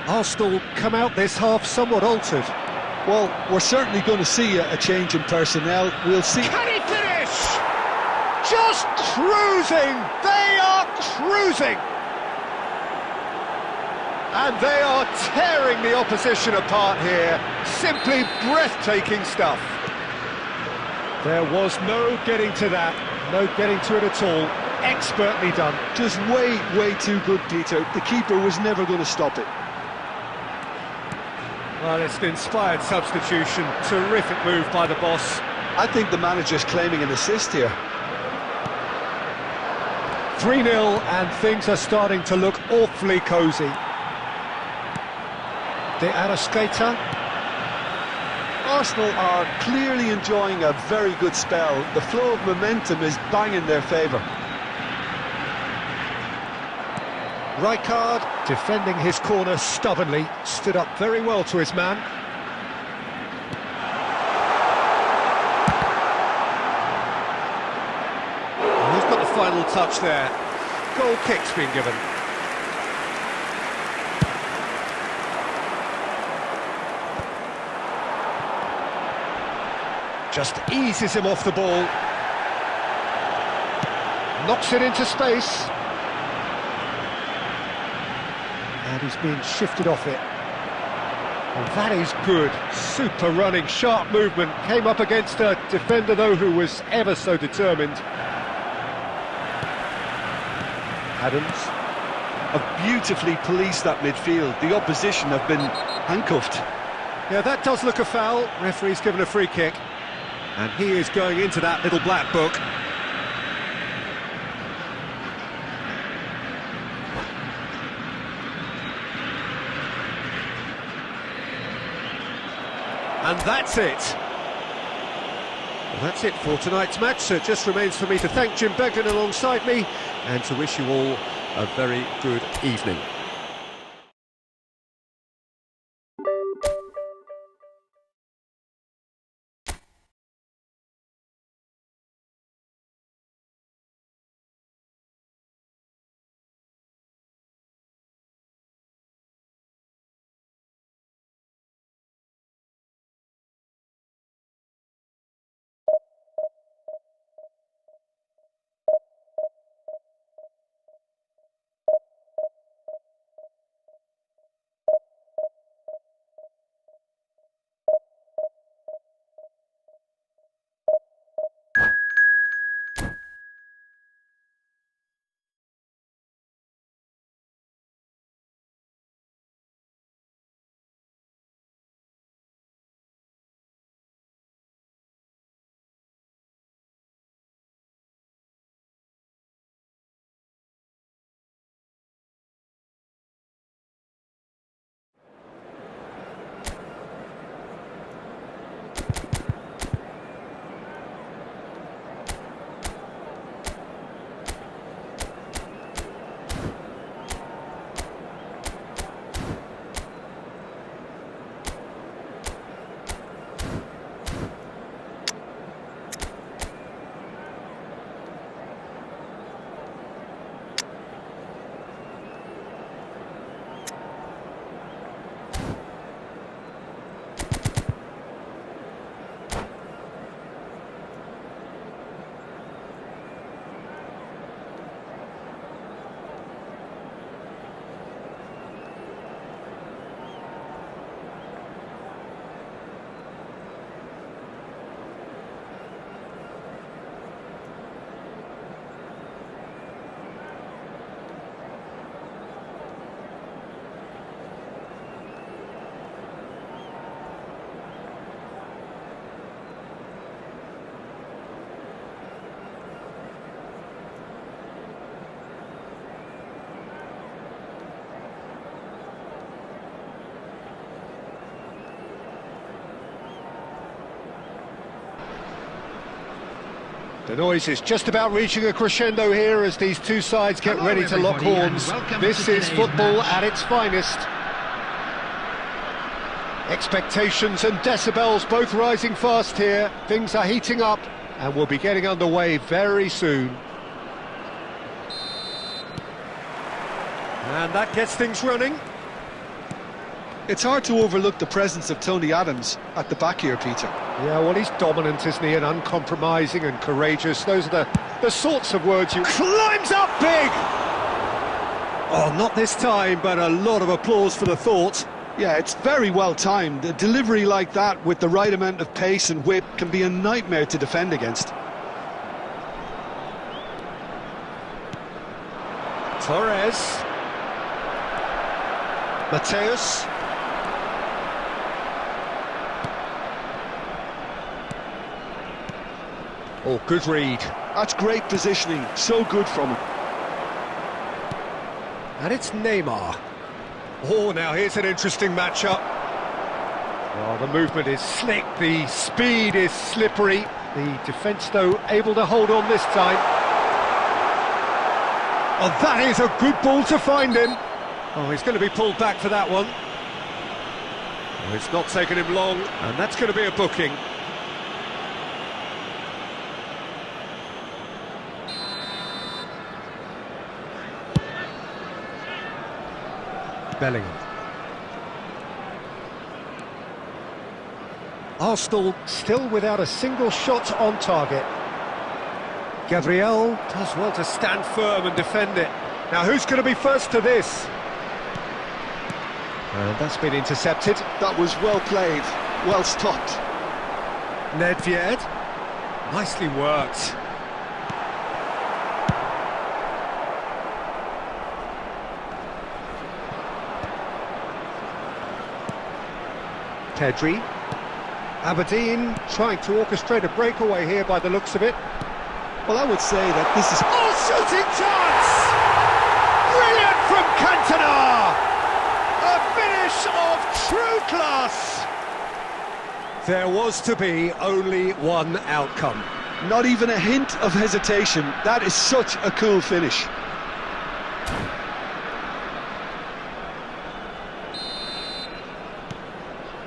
Arsenal come out this half somewhat altered. Well, we're certainly going to see a change in personnel. We'll see. Can he finish? Just cruising! They are cruising! And they are tearing the opposition apart here. Simply breathtaking stuff. There was no getting to that, no getting to it at all. Expertly done. Just way too good, Peter. The keeper was never going to stop it. Well, it's an inspired substitution. Terrific move by the boss. I think the manager's claiming an assist here. 3-0, and things are starting to look awfully cosy. De Arrascaeta. Arsenal are clearly enjoying a very good spell. The flow of momentum is bang in their favour. Rijkaard defending his corner stubbornly, stood up very well to his man. And who's got the final touch there? Goal kick's been given. Just eases him off the ball. Knocks it into space. And he's being shifted off it. And that is good. Super running, sharp movement. Came up against a defender, though, who was ever so determined. Adams. Have beautifully policed that midfield. The opposition have been handcuffed. Yeah, that does look a foul. Referee's given a free kick. And he is going into that little black book. And that's it. Well, that's it for tonight's match. So it just remains for me to thank Jim Beglin alongside me and to wish you all a very good evening. The noise is just about reaching a crescendo here as these two sides get Hello, ready to lock everybody, and horns. welcome This to is today's football match. at its finest. Expectations and decibels both rising fast here. Things are heating up and we'll be getting underway very soon. And that gets things running. It's hard to overlook the presence of Tony Adams at the back here, Peter. Yeah, well, he's dominant, isn't he? And uncompromising and courageous. Those are the sorts of words you... Climbs up big! Oh, not this time, but a lot of applause for the thought. Yeah, it's very well timed. A delivery like that with the right amount of pace and whip can be a nightmare to defend against. Torres. Mateus. Oh, good read. That's great positioning, so good from him. And it's Neymar. Oh, now here's an interesting matchup. Oh, the movement is slick, the speed is slippery. The defence, though, able to hold on this time. Oh, that is a good ball to find him. Oh, he's going to be pulled back for that one. Oh, it's not taken him long, and that's going to be a booking. Bellingham. Arsenal still without a single shot on target. Gabriel does well to stand firm and defend it. Now who's going to be first to this? And that's been intercepted. That was well played, well stopped. Nedved. Nicely worked. Pedri. Aberdeen trying to orchestrate a breakaway here by the looks of it. Well, I would say that this is... Oh, shooting chance! Brilliant from Cantona! A finish of true class! There was to be only one outcome. Not even a hint of hesitation. That is such a cool finish.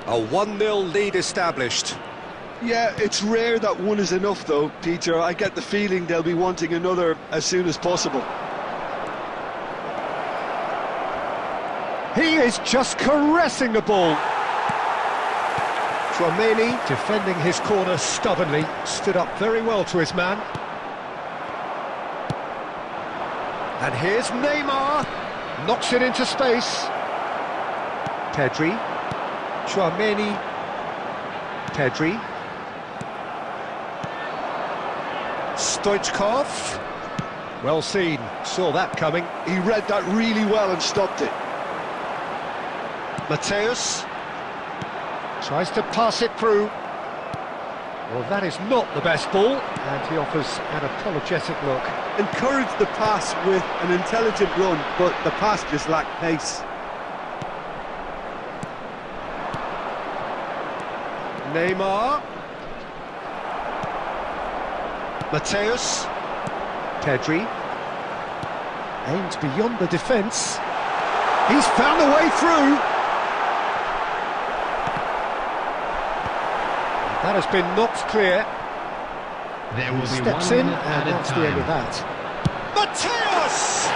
A 1-0 lead established. Yeah, it's rare that one is enough though, Peter. I get the feeling they'll be wanting another as soon as possible. He is just caressing the ball. Tchouaméni, defending his corner stubbornly, stood up very well to his man. And here's Neymar, knocks it into space. Pedri, Tchouaméni, Pedri. Stoichkov, well seen, saw that coming. He read that really well and stopped it. Mateus tries to pass it through. Well, that is not the best ball, and he offers an apologetic look. Encouraged the pass with an intelligent run, but the pass just lacked pace. Neymar. Mateus. Pedri. Aims beyond the defence. He's found a way through. That has been knocked clear. There will be Steps one in, minute at and a that's the end of time. that. Mateus!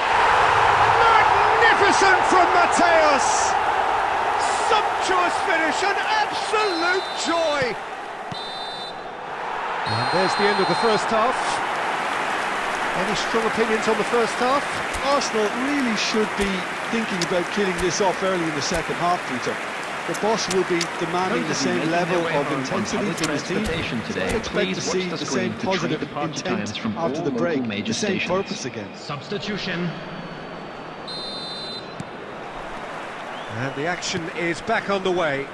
Magnificent from Mateus! Sumptuous finish, an absolute joy! And there's the end of the first half. Any strong opinions on the first half? Arsenal really should be thinking about killing this off early in the second half, Peter. The boss will be demanding the same level of intensity from his team. Today, I expect to see the same positive intent after the break, the same purpose again. Substitution. And the action is back underway.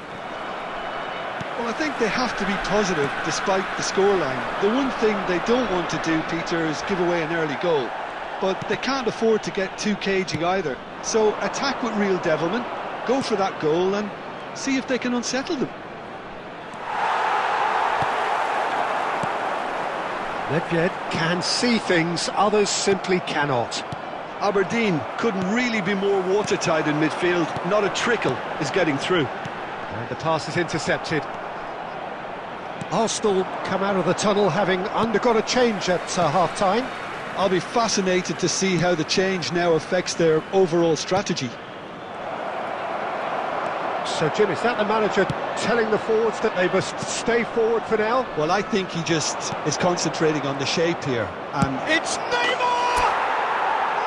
Well, I think they have to be positive despite the scoreline. The one thing they don't want to do, Peter, is give away an early goal. But they can't afford to get too cagey either. So attack with real devilment, go for that goal and see if they can unsettle them. Nedved can see things others simply cannot. Aberdeen couldn't really be more watertight in midfield. Not a trickle is getting through. And the pass is intercepted. Arsenal come out of the tunnel having undergone a change at half-time. I'll be fascinated to see how the change now affects their overall strategy. So, Jim, is that the manager telling the forwards that they must stay forward for now? Well, I think he just is concentrating on the shape here. And It's Neymar!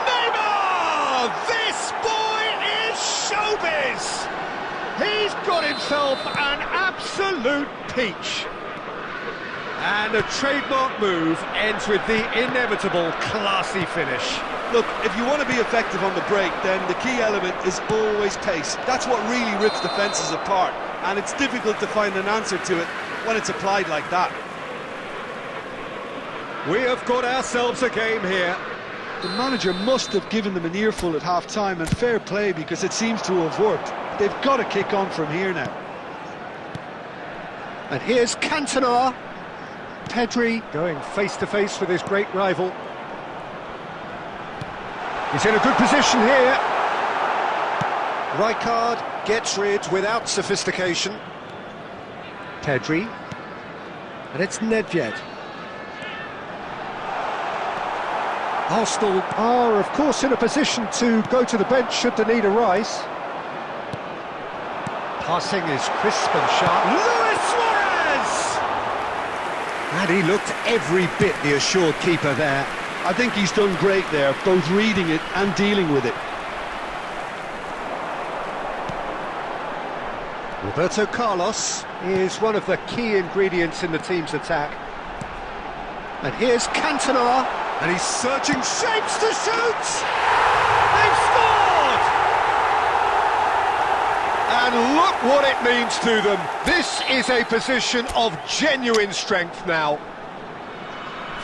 Neymar! This boy is showbiz! He's got himself an absolute peach. And a trademark move ends with the inevitable classy finish. look, if you want to be effective on the break, then the key element is always pace. That's what really rips defences apart, and it's difficult to find an answer to it when it's applied like that. We have got ourselves a game here. The manager must have given them an earful at half-time, and fair play, because it seems to have worked. They've got to kick on from here now. And here's Cantona. Pedri going face-to-face with his great rival. He's in a good position here. Rijkaard gets rid without sophistication. Pedri. And it's Nedved. Arsenal are, of course, in a position to go to the bench should the need arise. Passing is crisp and sharp. Luis Suarez! And he looked every bit the assured keeper there. I think he's done great there, both reading it and dealing with it. Roberto Carlos is one of the key ingredients in the team's attack. And here's Cantona, and he's searching shapes to shoot! They've scored! And look what it means to them. This is a position of genuine strength now.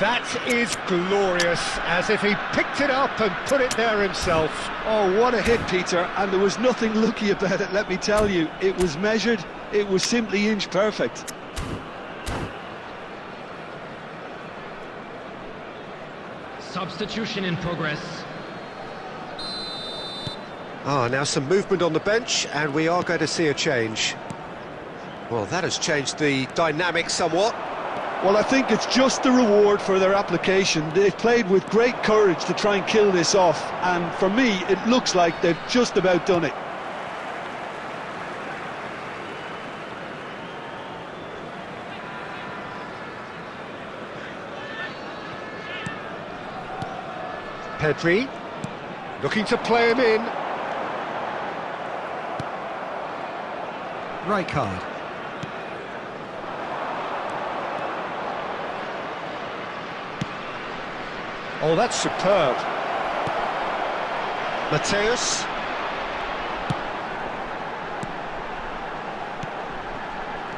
That is glorious, as if he picked it up and put it there himself. Oh, what a hit, Peter, and there was nothing lucky about it, let me tell you. It was measured, it was simply inch perfect. Substitution in progress. Now some movement on the bench, and we are going to see a change. Well, that has changed the dynamic somewhat. Well, I think it's just the reward for their application. They've played with great courage to try and kill this off, and for me, it looks like they've just about done it. Pedri, looking to play him in. Rijkaard. Oh, that's superb. Mateus.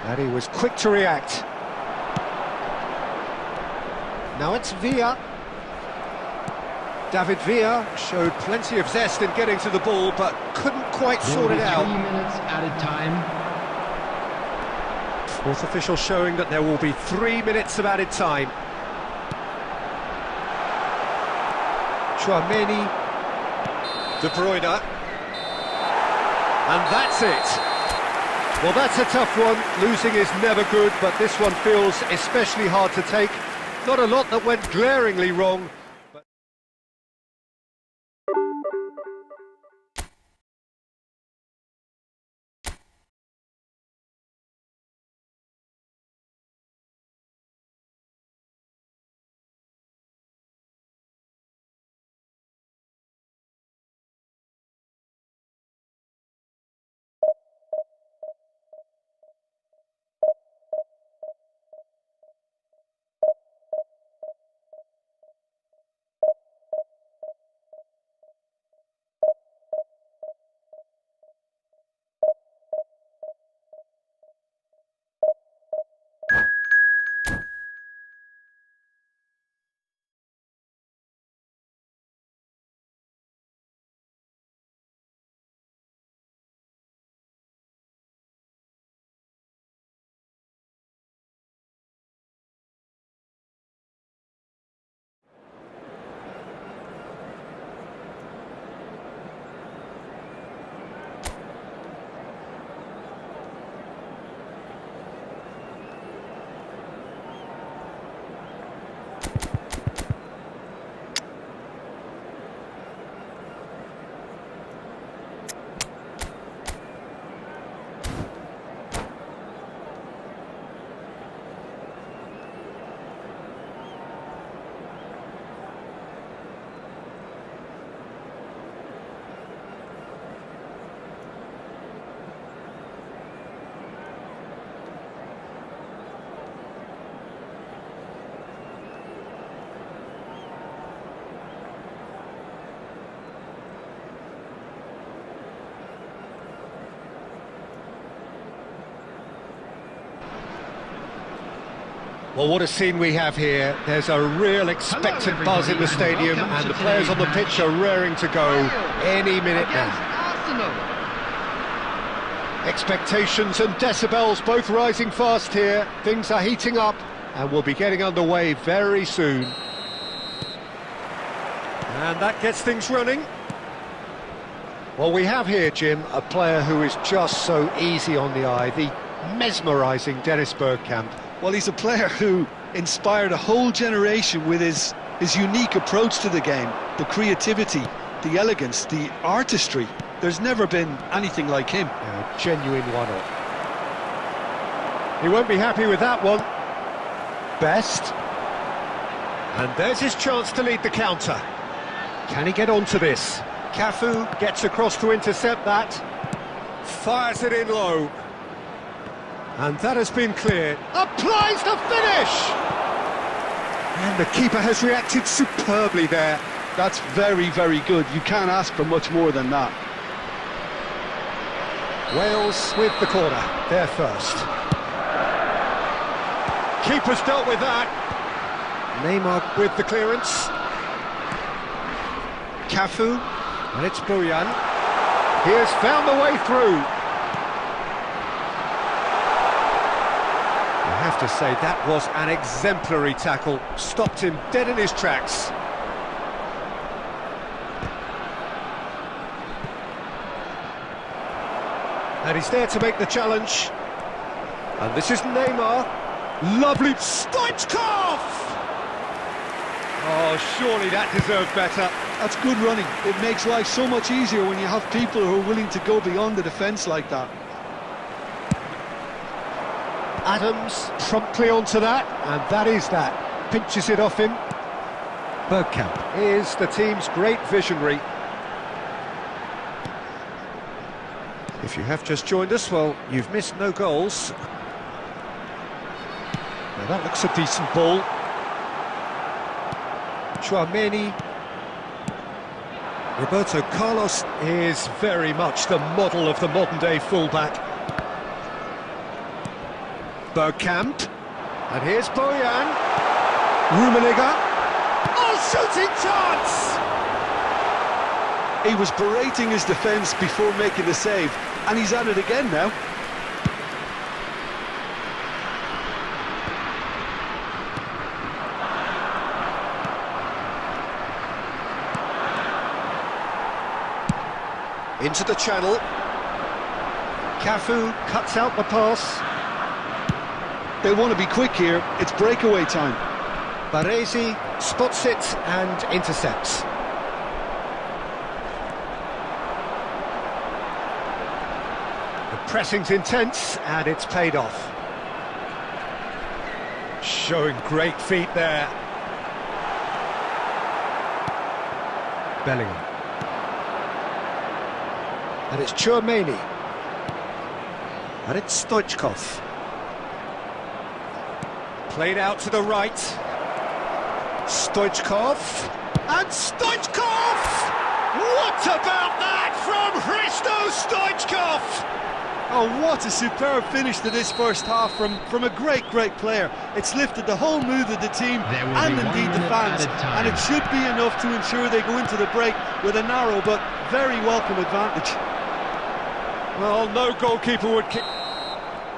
And he was quick to react. Now it's Villa. David Villa showed plenty of zest in getting to the ball, but couldn't quite sort it out. 3 minutes added time. Fourth official showing that there will be 3 minutes of added time. Chouameni, De Bruyne, and that's it. Well, that's a tough one. Losing is never good, but this one feels especially hard to take. Not a lot that went glaringly wrong. Well, what a scene we have here. There's a real expectant buzz in the stadium, and the players on the pitch are raring to go any minute now. Expectations and decibels both rising fast here. Things are heating up, and we'll be getting underway very soon. And that gets things running. Well, we have here, Jim, a player who is just so easy on the eye, the mesmerising Dennis Bergkamp. Well, he's a player who inspired a whole generation with his unique approach to the game, the creativity, the elegance, the artistry. There's never been anything like him. A genuine one-off. He won't be happy with that one. Best. And there's his chance to lead the counter. Can he get onto this? Cafu gets across to intercept that. Fires it in low. And that has been cleared. Applies the finish! And the keeper has reacted superbly there. That's very, very good. You can't ask for much more than that. Wales with the corner, they're first. Keeper's dealt with that. Neymar with the clearance. Cafu, and it's Bojan. He has found the way through. I have to say, that was an exemplary tackle. Stopped him dead in his tracks. And he's there to make the challenge. And this is Neymar. Lovely Stoichkov! Oh, surely that deserved better. That's good running. It makes life so much easier when you have people who are willing to go beyond the defence like that. Adams promptly onto that, and that is that. Pinches it off him. Bergkamp is the team's great visionary. If you have just joined us, well, you've missed no goals. Now that looks a decent ball. Chouameni. Roberto Carlos is very much the model of the modern-day fullback. Bergkamp. And here's Bojan. Rummenigge. Oh, shooting chance! He was berating his defence before making the save, and he's at it again now. Into the channel. Cafu cuts out the pass. They want to be quick here. It's breakaway time. Baresi spots it and intercepts. The pressing's intense and it's paid off. Showing great feet there. Bellingham. And it's Chouameni. And it's Stoichkov. Played out to the right. Stoichkov. And Stoichkov! What about that from Hristo Stoichkov? Oh, what a superb finish to this first half from a great player. It's lifted the whole mood of the team and indeed the fans, and it should be enough to ensure they go into the break with a narrow but very welcome advantage. Well, no goalkeeper would kick.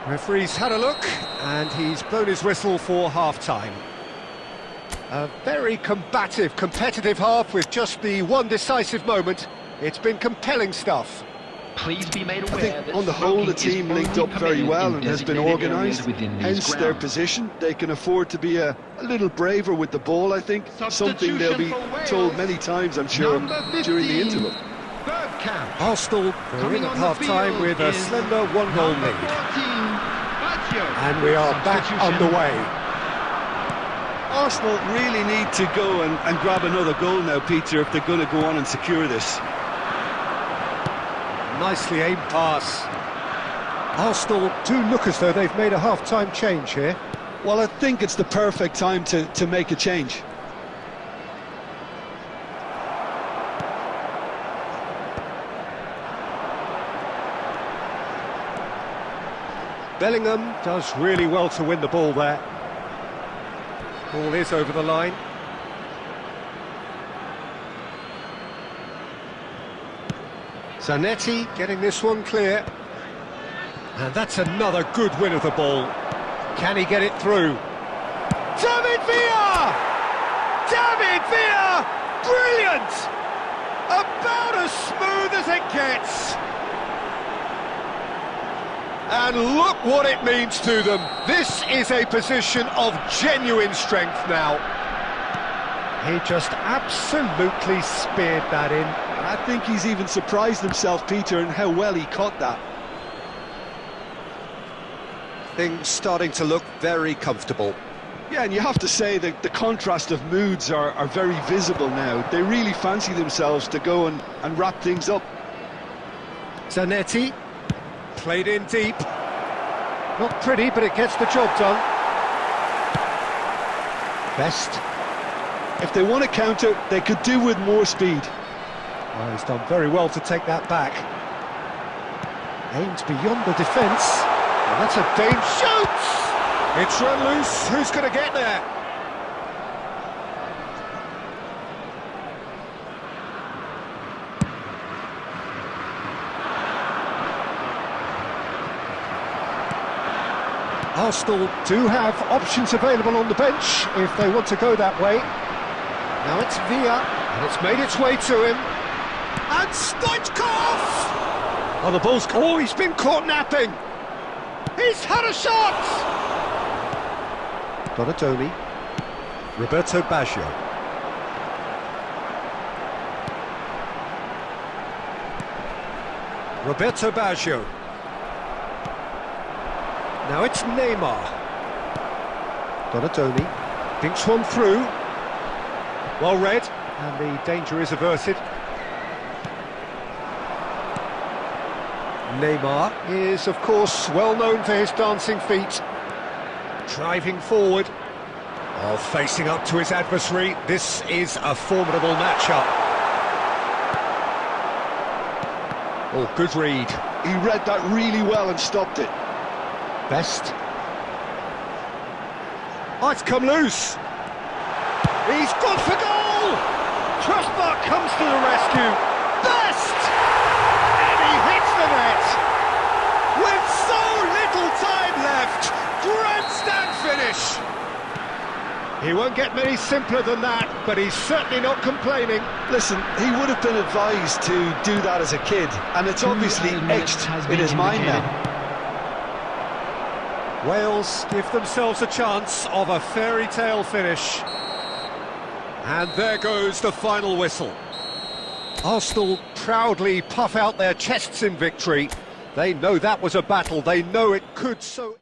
Referee's had a look, and he's blown his whistle for half-time. A very combative, competitive half with just the one decisive moment. It's been compelling stuff. Please be made I aware think on the whole the team linked up very well and has been organised, hence their position. They can afford to be a little braver with the ball, I think. Something they'll be told many times, I'm sure, during the interval. Bergkamp. Arsenal are in at half-time with a slender one-goal lead. And we are back underway. Arsenal really need to go and grab another goal now, Peter, if they're going to go on and secure this. Nicely aimed pass. Arsenal do look as though they've made a half-time change here. Well, I think it's the perfect time to make a change. Bellingham does really well to win the ball there. Ball is over the line. Zanetti getting this one clear. And that's another good win of the ball. Can he get it through? David Villa! David Villa! Brilliant! About as smooth as it gets. And look what it means to them. This is a position of genuine strength now. He just absolutely speared that in. I think he's even surprised himself, Peter, in how well he caught that. Things starting to look very comfortable. Yeah, and you have to say that the contrast of moods are very visible now. They really fancy themselves to go and wrap things up. Zanetti, played in deep. Not pretty, but it gets the job done. Best. If they want to counter, they could do with more speed. Oh, he's done very well to take that back. Aimed beyond the defence. And that's a danger. Shoots! It's run loose. Who's going to get there? Arsenal do have options available on the bench if they want to go that way. Now it's Villa, and it's made its way to him. And Stoichkov! Oh, the ball's... Oh, he's been caught napping! He's had a shot! Donatoni. Roberto Baggio. Roberto Baggio. Now it's Neymar. Donatoni. Dinks one through. Well read, and the danger is averted. Neymar is, of course, well known for his dancing feet. Driving forward. Oh, facing up to his adversary. This is a formidable matchup. Oh, good read. He read that really well and stopped it. Best. Oh, it's come loose. He's gone for goal! Trustmark comes to the rescue. Best! And he hits the net. With so little time left. Grandstand finish. He won't get many simpler than that, but he's certainly not complaining. Listen, he would have been advised to do that as a kid, and it's obviously etched in his mind now. Wales give themselves a chance of a fairy tale finish. And there goes the final whistle. Arsenal proudly puff out their chests in victory. They know that was a battle. They know it could so...